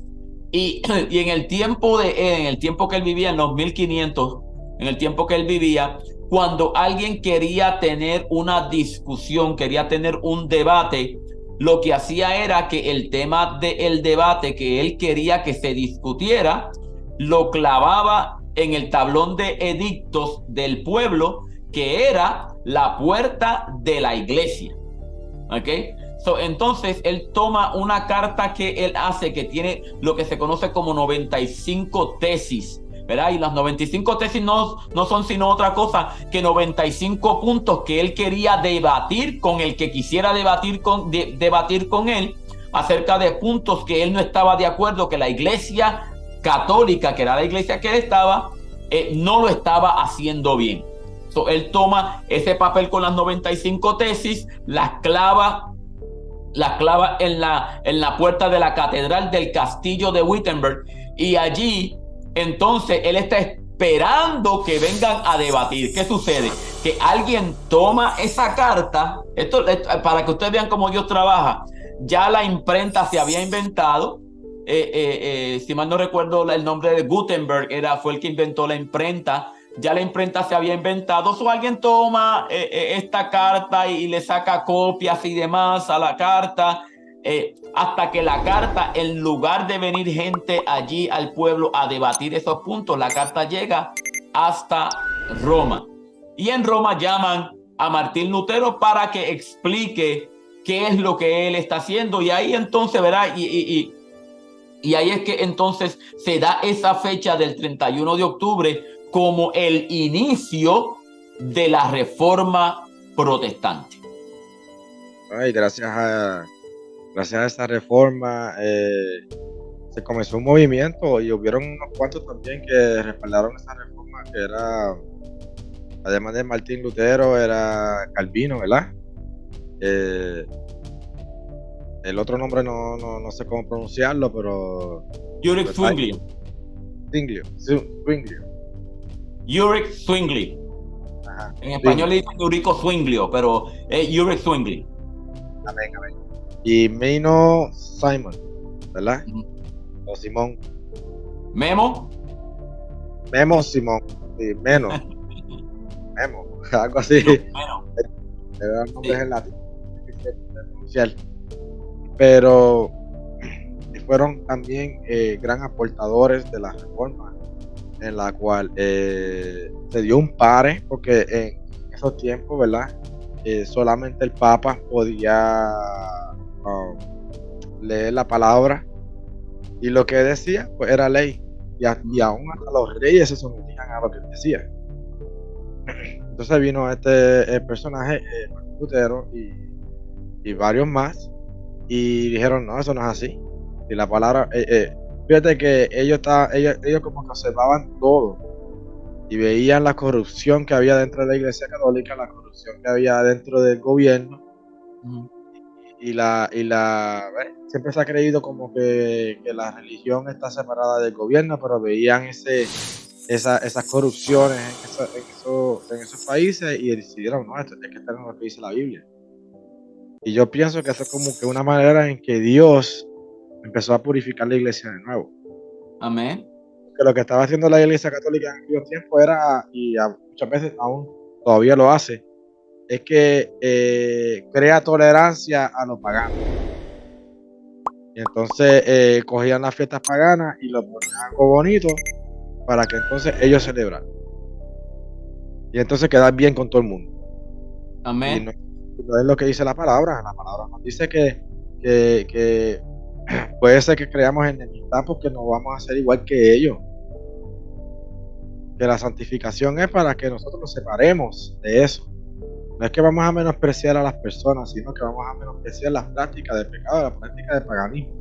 Y en el tiempo que él vivía, en los 1500, en el tiempo que él vivía, cuando alguien quería tener una discusión, quería tener un debate, lo que hacía era que el tema del debate que él quería que se discutiera, lo clavaba en el tablón de edictos del pueblo, que era la puerta de la iglesia. ¿Ok? Entonces él toma una carta que él hace, que tiene lo que se conoce como 95 tesis, ¿verdad? Y las 95 tesis no son sino otra cosa que 95 puntos que él quería debatir con el que quisiera debatir con él, acerca de puntos que él no estaba de acuerdo, que la iglesia católica, que era la iglesia que él estaba, no lo estaba haciendo bien. Él toma ese papel con las 95 tesis, las clava en la puerta de la catedral del castillo de Wittenberg, y allí entonces él está esperando que vengan a debatir. ¿Qué sucede? Que alguien toma esa carta, esto para que ustedes vean cómo Dios trabaja. Ya la imprenta se había inventado, si mal no recuerdo el nombre de Gutenberg, fue el que inventó la imprenta. Ya la imprenta se había inventado, alguien toma esta carta y le saca copias y demás a la carta, hasta que la carta, en lugar de venir gente allí al pueblo a debatir esos puntos, la carta llega hasta Roma. Y en Roma llaman a Martín Lutero para que explique qué es lo que él está haciendo. Y ahí entonces, ¿verdad? Y ahí es que entonces se da esa fecha del 31 de octubre como el inicio de la Reforma Protestante. Ay, gracias a esta reforma se comenzó un movimiento y hubieron unos cuantos también que respaldaron esta reforma, que era, además de Martín Lutero, era Calvino, ¿verdad? El otro nombre no sé cómo pronunciarlo, pero... Ulrich Zwingli. Ulrich Zwingli. Ajá. En español le dicen Eurico Zwinglio, pero es Ulrich Zwingli. Amén. Y Menno Simon, ¿verdad? O Simón. Memo Simón. Sí, Memo, algo así. Era el nombre en latín, difícil de pronunciar. Pero fueron también gran aportadores de la reforma, en la cual se dio un pare, porque en esos tiempos, ¿verdad? Solamente el Papa podía leer la palabra, y lo que decía pues era ley, y aún hasta los reyes se sometían a lo que decía. Entonces vino este personaje, Lutero, y varios más, y dijeron, no, eso no es así. Y la palabra, fíjate que ellos como que observaban todo y veían la corrupción que había dentro de la Iglesia Católica, la corrupción que había dentro del gobierno. Siempre se ha creído como que la religión está separada del gobierno, pero veían esas corrupciones en esos países y decidieron, no, esto es que esto es lo que dice la Biblia. Y yo pienso que eso es como que una manera en que Dios empezó a purificar la iglesia de nuevo. Amén. Que lo que estaba haciendo la Iglesia Católica en aquellos tiempos era, y muchas veces aún todavía lo hace, es que crea tolerancia a los paganos. Y entonces cogían las fiestas paganas y lo ponían algo bonito para que entonces ellos celebraran. Y entonces quedar bien con todo el mundo. Amén. Y no es lo que dice la palabra. La palabra nos dice que puede ser que creamos enemistad porque no vamos a ser igual que ellos. Que la santificación es para que nosotros nos separemos de eso. No es que vamos a menospreciar a las personas, sino que vamos a menospreciar las prácticas de pecado, las prácticas de paganismo.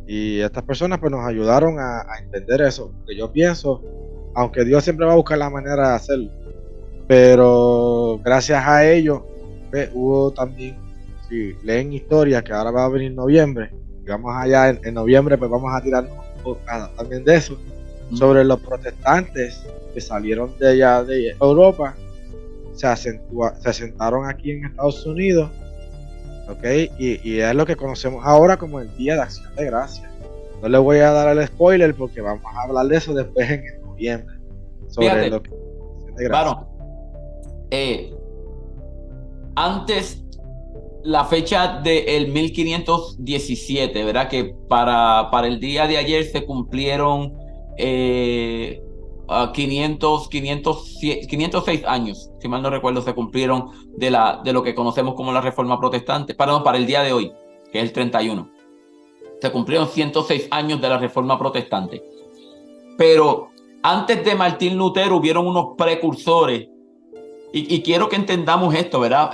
Y estas personas pues nos ayudaron a entender eso. Porque yo pienso, aunque Dios siempre va a buscar la manera de hacerlo, pero gracias a ellos hubo también, si leen historia, que ahora va a venir noviembre, y vamos allá en noviembre, pues vamos a tirar también de eso, sobre los protestantes que salieron de allá de Europa, se asentaron aquí en Estados Unidos, ¿ok? Y es lo que conocemos ahora como el Día de Acción de Gracias. No les voy a dar el spoiler porque vamos a hablar de eso después en noviembre, sobre Fíjate, lo que es Acción de Gracias. Claro, antes la fecha del 1517, ¿verdad? Que para el día de ayer se cumplieron 506 años, si mal no recuerdo, se cumplieron de lo que conocemos como la Reforma Protestante. Perdón, para el día de hoy, que es el 31. Se cumplieron 106 años de la Reforma Protestante. Pero antes de Martín Lutero hubieron unos precursores. Y quiero que entendamos esto, ¿verdad?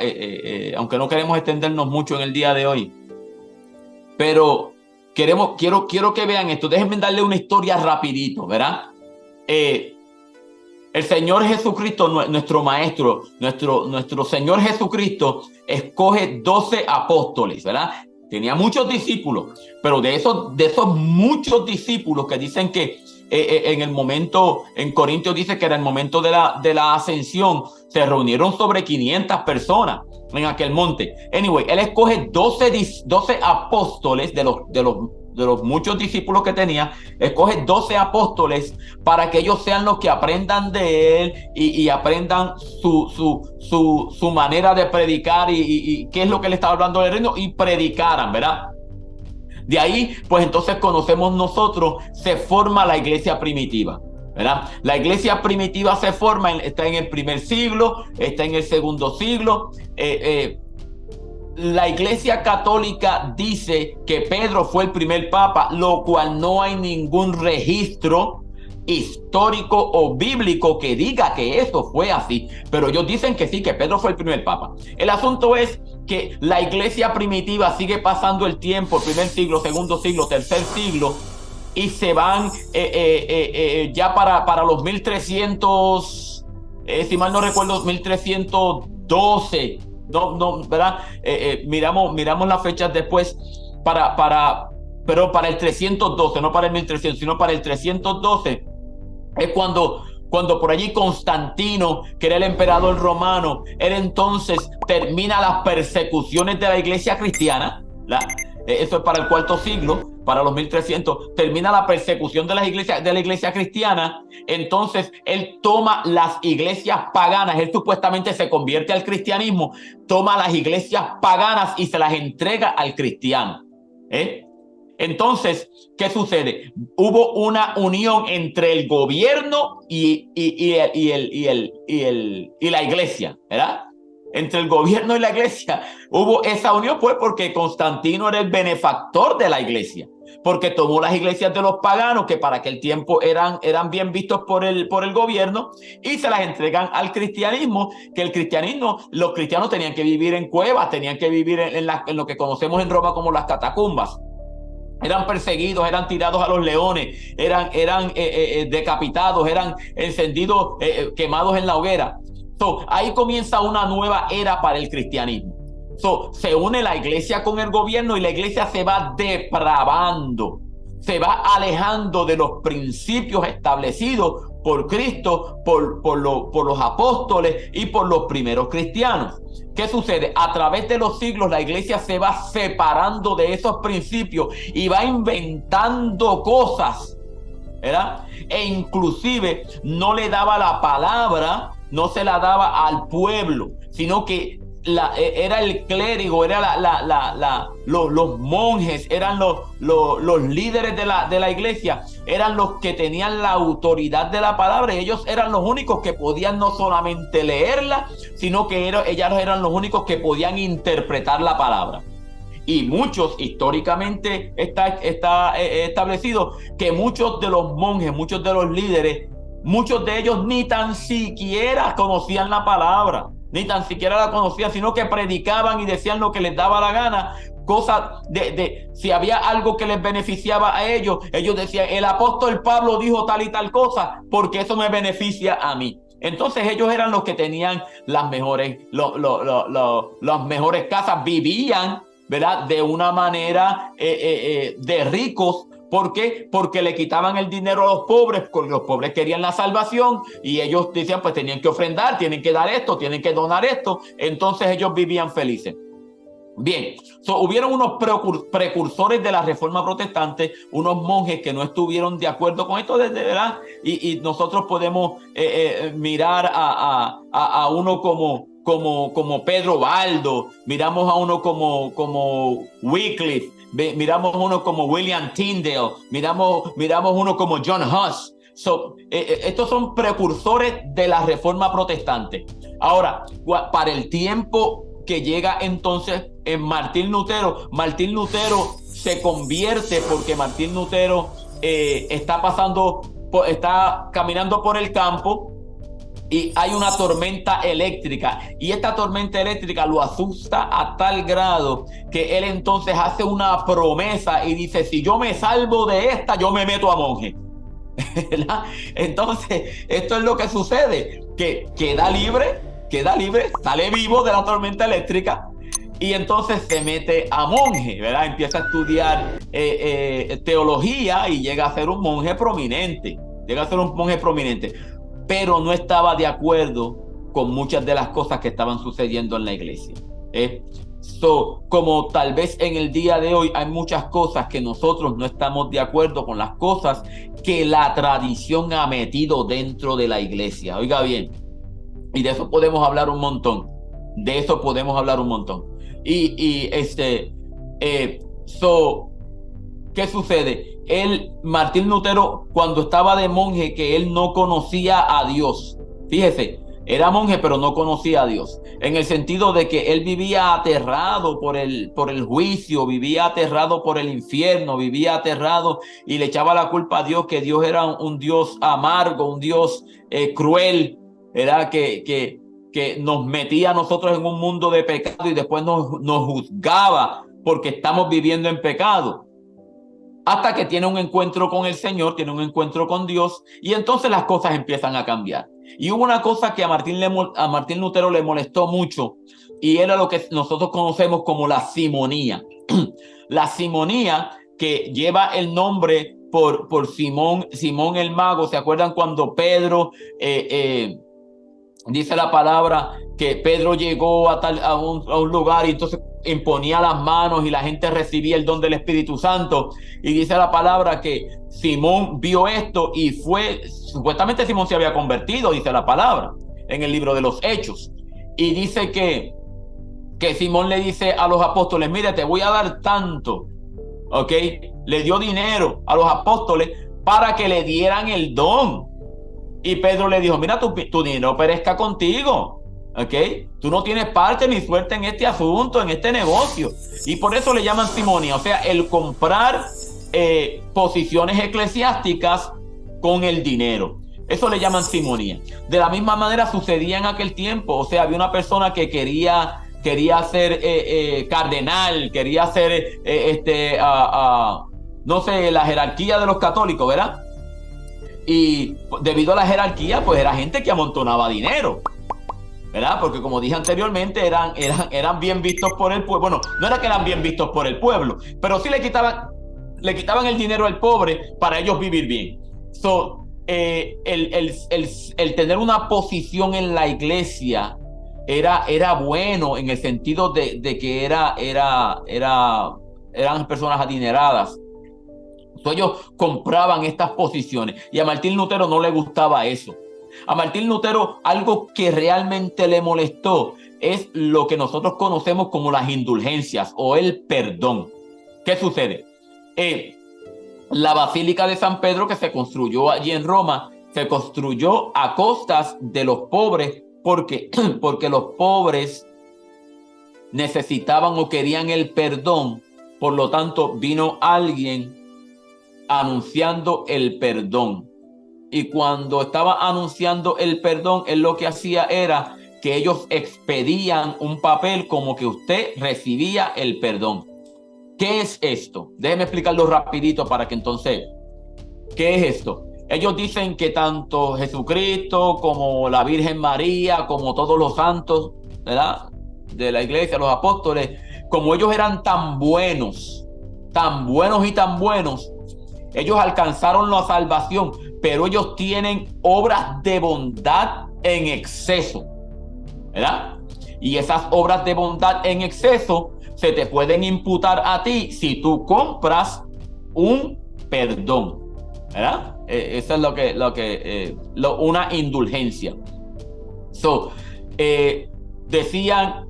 Aunque no queremos extendernos mucho en el día de hoy. Pero quiero que vean esto. Déjenme darle una historia rapidito, ¿verdad? El Señor Jesucristo, nuestro Maestro, nuestro Señor Jesucristo, escoge 12 apóstoles, ¿verdad? Tenía muchos discípulos, pero de esos muchos discípulos que dicen que en el momento, en Corintios dice que en el momento de la ascensión se reunieron sobre 500 personas en aquel monte. Anyway, él escoge 12 apóstoles de los muchos discípulos que tenía, escoge 12 apóstoles para que ellos sean los que aprendan de él y aprendan su manera de predicar y qué es lo que le estaba hablando del reino y predicaran, ¿verdad? De ahí, pues entonces conocemos nosotros, se forma la iglesia primitiva, ¿verdad? La iglesia primitiva se forma, está en el primer siglo, está en el segundo siglo. la Iglesia Católica dice que Pedro fue el primer papa, lo cual no hay ningún registro histórico o bíblico que diga que eso fue así, pero ellos dicen que sí, que Pedro fue el primer papa. El asunto es que la iglesia primitiva sigue pasando el tiempo, primer siglo, segundo siglo, tercer siglo, y se van ya para los 1300, si mal no recuerdo, 1312, ¿verdad? Miramos las fechas después pero para el 312, no para el 1300, sino para el 312, es cuando por allí Constantino, que era el emperador romano, él entonces termina las persecuciones de la iglesia cristiana, eso es para el cuarto siglo, para los 1300, termina la persecución de la iglesia cristiana. Entonces él toma las iglesias paganas, él supuestamente se convierte al cristianismo, toma las iglesias paganas y se las entrega al cristiano. Entonces, ¿qué sucede? Hubo una unión entre el gobierno y la iglesia, ¿verdad? Entre el gobierno y la iglesia hubo esa unión, pues, porque Constantino era el benefactor de la iglesia, porque tomó las iglesias de los paganos, que para aquel tiempo eran bien vistos por el gobierno, y se las entregan al cristianismo, que los cristianos tenían que vivir en cuevas, tenían que vivir en lo que conocemos en Roma como las catacumbas. Eran perseguidos, eran tirados a los leones, eran decapitados, eran encendidos, quemados en la hoguera. Ahí comienza una nueva era para el cristianismo. Se une la iglesia con el gobierno y la iglesia se va depravando, se va alejando de los principios establecidos por Cristo, por los apóstoles y por los primeros cristianos. ¿Qué sucede? A través de los siglos la iglesia se va separando de esos principios y va inventando cosas, ¿verdad? E inclusive no le daba la palabra, no se la daba al pueblo, sino que era el clérigo, era los monjes, eran los líderes de la iglesia, eran los que tenían la autoridad de la palabra, y ellos eran los únicos que podían no solamente leerla, sino que ellos eran los únicos que podían interpretar la palabra. Y muchos, históricamente está establecido que muchos de los monjes, muchos de los líderes, muchos de ellos ni tan siquiera conocían la palabra, ni tan siquiera la conocían, sino que predicaban y decían lo que les daba la gana, cosas si había algo que les beneficiaba a ellos decían, el apóstol Pablo dijo tal y tal cosa, porque eso me beneficia a mí. Entonces ellos eran los que tenían las mejores casas, vivían, ¿verdad?, de una manera de ricos. ¿Por qué? Porque le quitaban el dinero a los pobres, porque los pobres querían la salvación y ellos decían, pues tenían que ofrendar, tienen que dar esto, tienen que donar esto. Entonces ellos vivían felices. Bien, hubieron unos precursores de la Reforma Protestante, unos monjes que no estuvieron de acuerdo con esto, ¿verdad? Y nosotros podemos mirar a uno como Pedro Baldo, miramos a uno como Wycliffe, miramos a uno como William Tyndale, miramos uno como John Huss. Estos son precursores de la Reforma Protestante. Ahora, para el tiempo que llega entonces en Martín Lutero se convierte, porque Martín Lutero está caminando por el campo y hay una tormenta eléctrica, y esta tormenta eléctrica lo asusta a tal grado que él entonces hace una promesa y dice, si yo me salvo de esta, yo me meto a monje. Entonces esto es lo que sucede, que queda libre, sale vivo de la tormenta eléctrica y entonces se mete a monje, ¿verdad? Empieza a estudiar teología y llega a ser un monje prominente, pero no estaba de acuerdo con muchas de las cosas que estaban sucediendo en la iglesia. Como tal vez en el día de hoy hay muchas cosas que nosotros no estamos de acuerdo con las cosas que la tradición ha metido dentro de la iglesia. Oiga bien, y de eso podemos hablar un montón. ¿Qué sucede? Martín Lutero, cuando estaba de monje, que él no conocía a Dios. Fíjese, Era monje, pero no conocía a Dios. En el sentido de que él vivía aterrado por el juicio, vivía aterrado por el infierno, vivía aterrado y le echaba la culpa a Dios, que Dios era un Dios amargo, un Dios cruel, era que nos metía a nosotros en un mundo de pecado y después nos juzgaba porque estamos viviendo en pecado. Hasta que tiene un encuentro con el Señor, tiene un encuentro con Dios, y entonces las cosas empiezan a cambiar. Y hubo una cosa que a Martín Lutero le molestó mucho, y era lo que nosotros conocemos como la simonía. La simonía, que lleva el nombre por Simón el mago. ¿Se acuerdan cuando Pedro dice la palabra que Pedro llegó a un lugar y entonces imponía las manos y la gente recibía el don del Espíritu Santo? Y dice la palabra que Simón vio esto y supuestamente Simón se había convertido, dice la palabra en el libro de los Hechos. Y dice que Simón le dice a los apóstoles: mire, te voy a dar tanto, ¿ok? Le dio dinero a los apóstoles para que le dieran el don. Y Pedro le dijo: mira, tu dinero perezca contigo, ¿ok? Tú no tienes parte ni suerte en este asunto, en este negocio. Y por eso le llaman simonía, o sea, el comprar posiciones eclesiásticas con el dinero. Eso le llaman simonía. De la misma manera sucedía en aquel tiempo. O sea, había una persona que quería ser cardenal, quería ser, no sé, la jerarquía de los católicos, ¿verdad? Y debido a la jerarquía, pues era gente que amontonaba dinero, ¿verdad? Porque como dije anteriormente, eran bien vistos por el pueblo. Bueno, no era que eran bien vistos por el pueblo, pero sí le quitaban el dinero al pobre para ellos vivir bien. El tener una posición en la iglesia era bueno, en el sentido de que eran personas adineradas. Ellos compraban estas posiciones, y a Martín Lutero no le gustaba eso. A Martín Lutero algo que realmente le molestó es lo que nosotros conocemos como las indulgencias o el perdón. ¿Qué sucede? La Basílica de San Pedro, que se construyó allí en Roma, se construyó a costas de los pobres, porque los pobres necesitaban o querían el perdón. Por lo tanto, vino alguien anunciando el perdón. Y cuando estaba anunciando el perdón, él lo que hacía era que ellos expedían un papel como que usted recibía el perdón. ¿Qué es esto? Déjeme explicarlo rapidito para que entonces, ¿qué es esto? Ellos dicen que tanto Jesucristo como la Virgen María, como todos los santos, ¿verdad?, de la iglesia, los apóstoles, como ellos eran tan buenos y tan buenos, ellos alcanzaron la salvación, pero ellos tienen obras de bondad en exceso, ¿verdad? Y esas obras de bondad en exceso se te pueden imputar a ti si tú compras un perdón, ¿verdad? Eso es una indulgencia. Decían,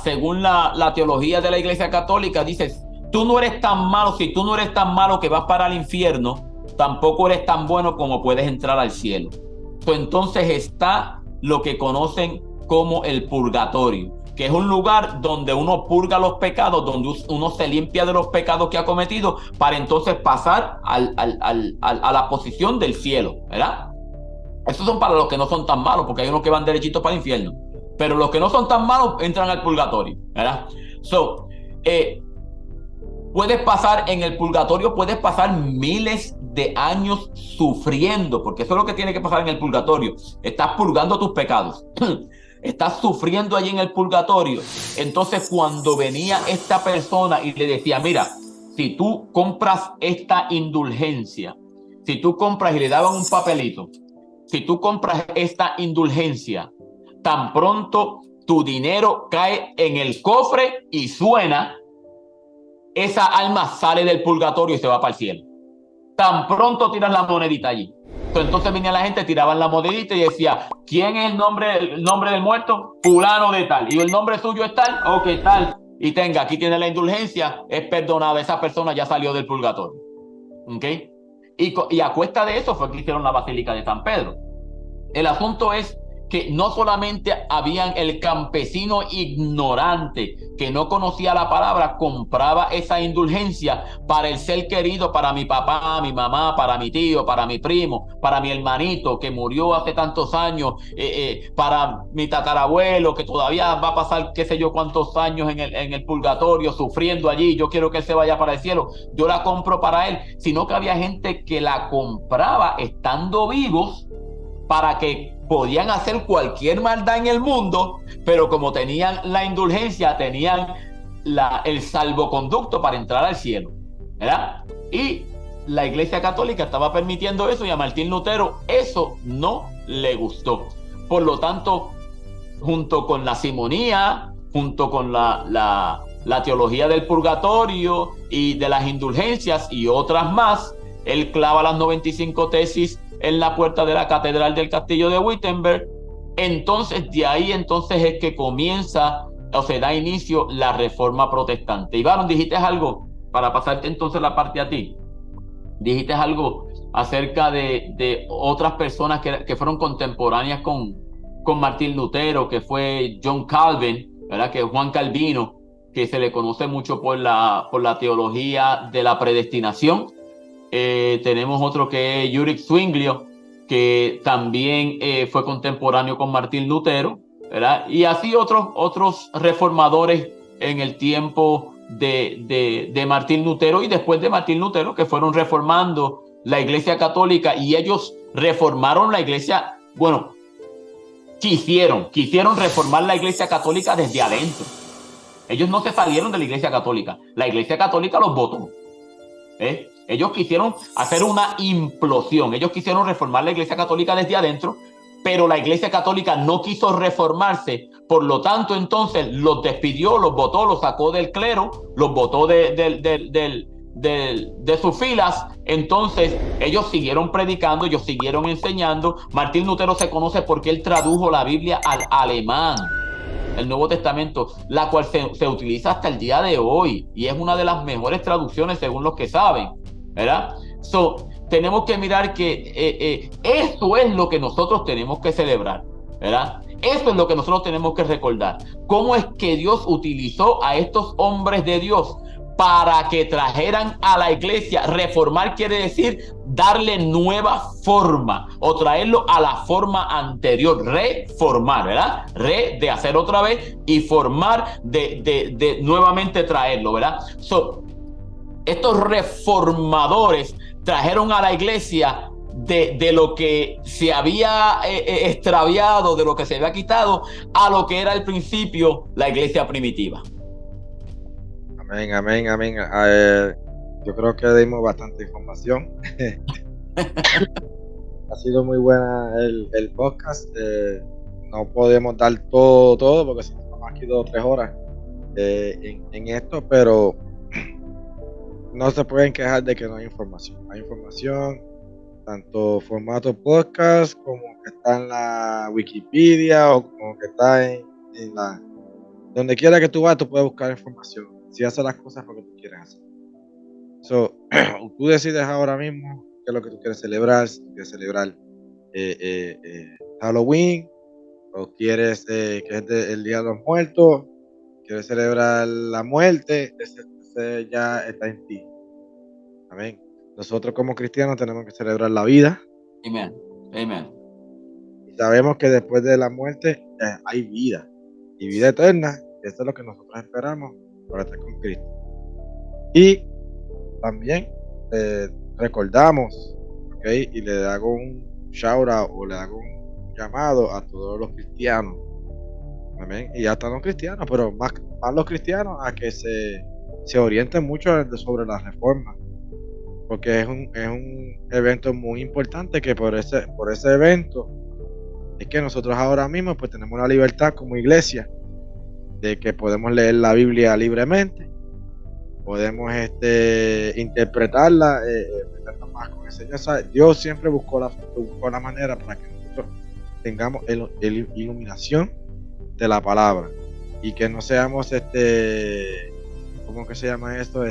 según la teología de la Iglesia Católica, dices: tú no eres tan malo. Si tú no eres tan malo que vas para el infierno, tampoco eres tan bueno como puedes entrar al cielo. Entonces está lo que conocen como el purgatorio, que es un lugar donde uno purga los pecados, donde uno se limpia de los pecados que ha cometido para entonces pasar a la posición del cielo, ¿verdad? Esos son para los que no son tan malos, porque hay unos que van derechitos para el infierno, pero los que no son tan malos entran al purgatorio, ¿verdad? Puedes pasar en el purgatorio, puedes pasar miles de años sufriendo, porque eso es lo que tiene que pasar en el purgatorio. Estás purgando tus pecados. Estás sufriendo allí en el purgatorio. Entonces, cuando venía esta persona y le decía: mira, si tú compras esta indulgencia, si tú compras, y le daban un papelito, si tú compras esta indulgencia, tan pronto tu dinero cae en el cofre y suena, esa alma sale del purgatorio y se va para el cielo. Tan pronto tiras la monedita allí. Entonces venía la gente, tiraban la monedita y decía: ¿quién es el nombre del muerto? Fulano de tal. ¿Y el nombre suyo es tal? Ok, tal. Y tenga, aquí tiene la indulgencia, es perdonada. Esa persona ya salió del purgatorio. ¿Ok? Y a cuesta de eso fue que hicieron la Basílica de San Pedro. El asunto es que no solamente habían el campesino ignorante que no conocía la palabra, compraba esa indulgencia para el ser querido, para mi papá, mi mamá, para mi tío, para mi primo, para mi hermanito que murió hace tantos años, para mi tatarabuelo que todavía va a pasar qué sé yo cuántos años en el purgatorio sufriendo allí. Yo quiero que él se vaya para el cielo, yo la compro para él. Sino que había gente que la compraba estando vivos, para que podían hacer cualquier maldad en el mundo, pero como tenían la indulgencia, tenían el salvoconducto para entrar al cielo, ¿verdad? Y la Iglesia Católica estaba permitiendo eso, y a Martín Lutero eso no le gustó. Por lo tanto, junto con la simonía, junto con la teología del purgatorio y de las indulgencias y otras más, él clava las 95 tesis en la puerta de la catedral del castillo de Wittenberg. Entonces, de ahí entonces es que comienza o se da inicio la reforma protestante. Y Baron, dijiste algo, para pasarte entonces la parte a ti, dijiste algo acerca de otras personas que fueron contemporáneas con Martín Lutero, que fue John Calvin, ¿verdad? Que es Juan Calvino, que se le conoce mucho por la teología de la predestinación. Tenemos otro que es Ulrich Zwinglio, que también fue contemporáneo con Martín Lutero, ¿verdad? Y así otros reformadores en el tiempo de Martín Lutero y después de Martín Lutero, que fueron reformando la Iglesia Católica, y ellos reformaron la Iglesia, bueno, quisieron reformar la Iglesia Católica desde adentro. Ellos no se salieron de la Iglesia Católica, la Iglesia Católica los votó. Ellos quisieron hacer una implosión, ellos quisieron reformar la Iglesia Católica desde adentro, pero la Iglesia Católica no quiso reformarse. Por lo tanto, entonces los despidió, los votó, los sacó del clero, los votó de sus filas. Entonces ellos siguieron predicando, ellos siguieron enseñando. Martín Lutero se conoce porque él tradujo la Biblia al alemán, el Nuevo Testamento, la cual se utiliza hasta el día de hoy, y es una de las mejores traducciones según los que saben, ¿verdad? Tenemos que mirar que eso es lo que nosotros tenemos que celebrar, ¿verdad? Eso es lo que nosotros tenemos que recordar. Cómo es que Dios utilizó a estos hombres de Dios para que trajeran a la iglesia. Reformar quiere decir darle nueva forma o traerlo a la forma anterior. Reformar, ¿verdad? De hacer otra vez, y formar de nuevamente traerlo, ¿verdad? Estos reformadores trajeron a la iglesia de lo que se había extraviado, de lo que se había quitado, a lo que era al principio la iglesia primitiva. Amén, amén, amén. Yo creo que dimos bastante información. Ha sido muy buena el podcast. No podemos dar todo porque si estamos aquí 2 o 3 horas en esto, pero no se pueden quejar de que no hay información. Hay información, tanto formato podcast como que está en la Wikipedia o como que está en la... Donde quiera que tú vas, tú puedes buscar información. Si haces las cosas porque tú quieres hacer. Tú decides ahora mismo qué es lo que tú quieres celebrar. Si tú quieres celebrar Halloween, o quieres que es el Día de los Muertos, quieres celebrar la muerte, ese ya está en ti. Amén. Nosotros como cristianos tenemos que celebrar la vida. Amén. Amén. Y sabemos que después de la muerte hay vida. Y vida eterna. Eso es lo que nosotros esperamos para estar con Cristo. Y también recordamos, ¿okay? Y le hago un shout out o le hago un llamado a todos los cristianos. Amén. Y hasta no cristianos, pero más los cristianos, a que se orienten mucho sobre la reforma. Porque es un evento muy importante, que por ese evento es que nosotros ahora mismo pues tenemos la libertad como iglesia de que podemos leer la Biblia libremente, podemos interpretarla, meternos más con enseñanza. Dios siempre buscó la manera para que nosotros tengamos iluminación de la palabra y que no seamos ¿cómo que se llama esto?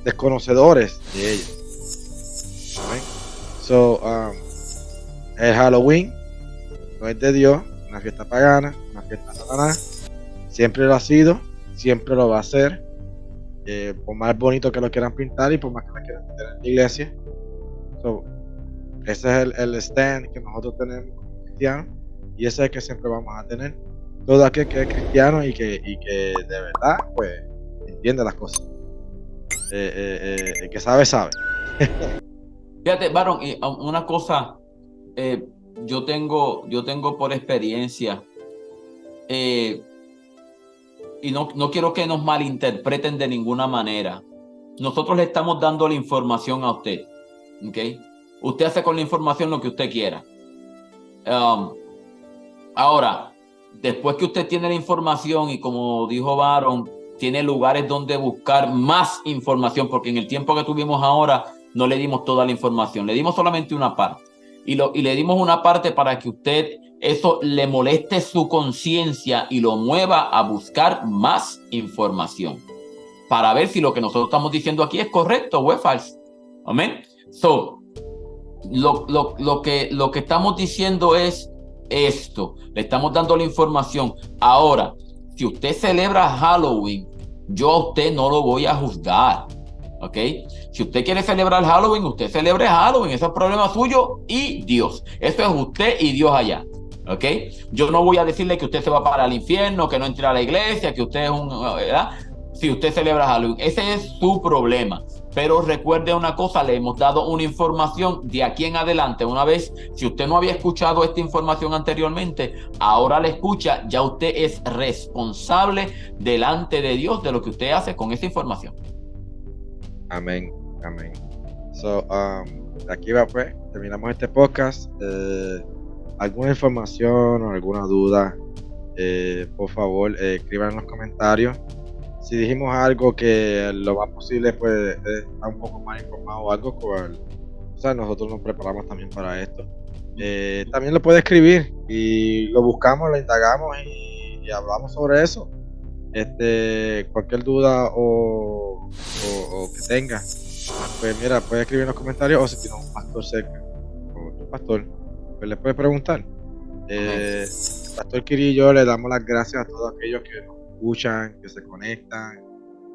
Desconocedores de ella. El Halloween no es de Dios, una fiesta pagana, una fiesta de Satanás. Siempre lo ha sido, siempre lo va a ser. Por más bonito que lo quieran pintar y por más que lo quieran meter en la iglesia. So, ese es el stand que nosotros tenemos como cristianos y ese es el que siempre vamos a tener. Todo aquel que es cristiano y que de verdad pues entiende las cosas. El que sabe, sabe. Fíjate, Baron, y una cosa, yo tengo por experiencia, y no quiero que nos malinterpreten de ninguna manera. Nosotros le estamos dando la información a usted, ¿ok? Usted hace con la información lo que usted quiera. Ahora, después que usted tiene la información y como dijo Baron, tiene lugares donde buscar más información, porque en el tiempo que tuvimos ahora no le dimos toda la información, le dimos solamente una parte. Y le dimos una parte para que usted, eso le moleste su conciencia y lo mueva a buscar más información para ver si lo que nosotros estamos diciendo aquí es correcto o es falso. Amén. So, lo que estamos diciendo es esto. Le estamos dando la información. Ahora, si usted celebra Halloween, yo a usted no lo voy a juzgar. ¿Ok? Si usted quiere celebrar Halloween, usted celebre Halloween. Ese es problema suyo y Dios. Eso es usted y Dios allá. ¿Ok? Yo no voy a decirle que usted se va para el infierno, que no entre a la iglesia, que usted es ¿verdad? Si usted celebra Halloween, ese es su problema. Pero recuerde una cosa, le hemos dado una información de aquí en adelante. Una vez, si usted no había escuchado esta información anteriormente, ahora la escucha, ya usted es responsable delante de Dios de lo que usted hace con esa información. Amén, amén. So, aquí va pues, terminamos este podcast. ¿Alguna información o alguna duda? Por favor, escriban en los comentarios. Si dijimos algo que lo más posible pues está un poco más informado o algo, o sea, nosotros nos preparamos también para esto. También lo puede escribir y lo buscamos, lo indagamos y hablamos sobre eso. Cualquier duda o que tenga, pues mira, puede escribir en los comentarios, o si tiene un pastor cerca o otro pastor, pues le puede preguntar. El pastor Kiri y yo le damos las gracias a todos aquellos que nos escuchan, que se conectan,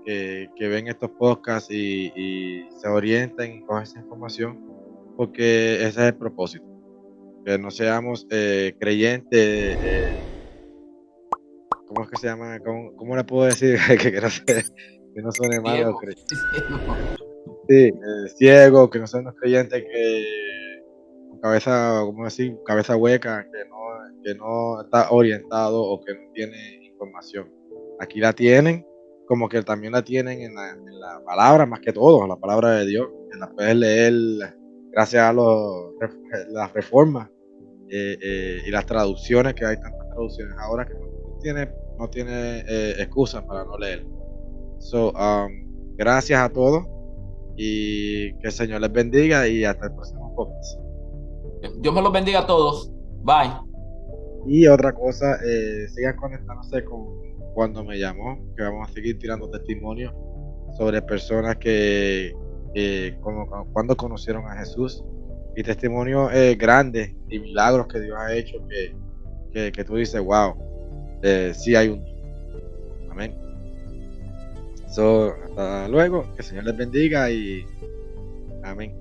que ven estos podcasts y se orienten con esa información, porque ese es el propósito, que no seamos creyentes, ¿cómo es que se llama? ¿Cómo le puedo decir? Que no suene malo. Sí, ciego, que no seamos creyentes que con cabeza, ¿cómo decir? Cabeza hueca, que no está orientado o que no tiene información. Aquí la tienen, como que también la tienen en la palabra, más que todo, la palabra de Dios, que la puedes leer gracias a las reformas y las traducciones, que hay tantas traducciones ahora que no tiene excusa para no leer. So, gracias a todos y que el Señor les bendiga y hasta el próximo podcast. Dios me los bendiga a todos. Bye. Y otra cosa, sigan conectándose con Cuando Me Llamó, que vamos a seguir tirando testimonios sobre personas que cuando conocieron a Jesús y testimonios grandes y milagros que Dios ha hecho que tú dices, wow, sí hay un Dios. Amén. So, hasta luego, que el Señor les bendiga y amén.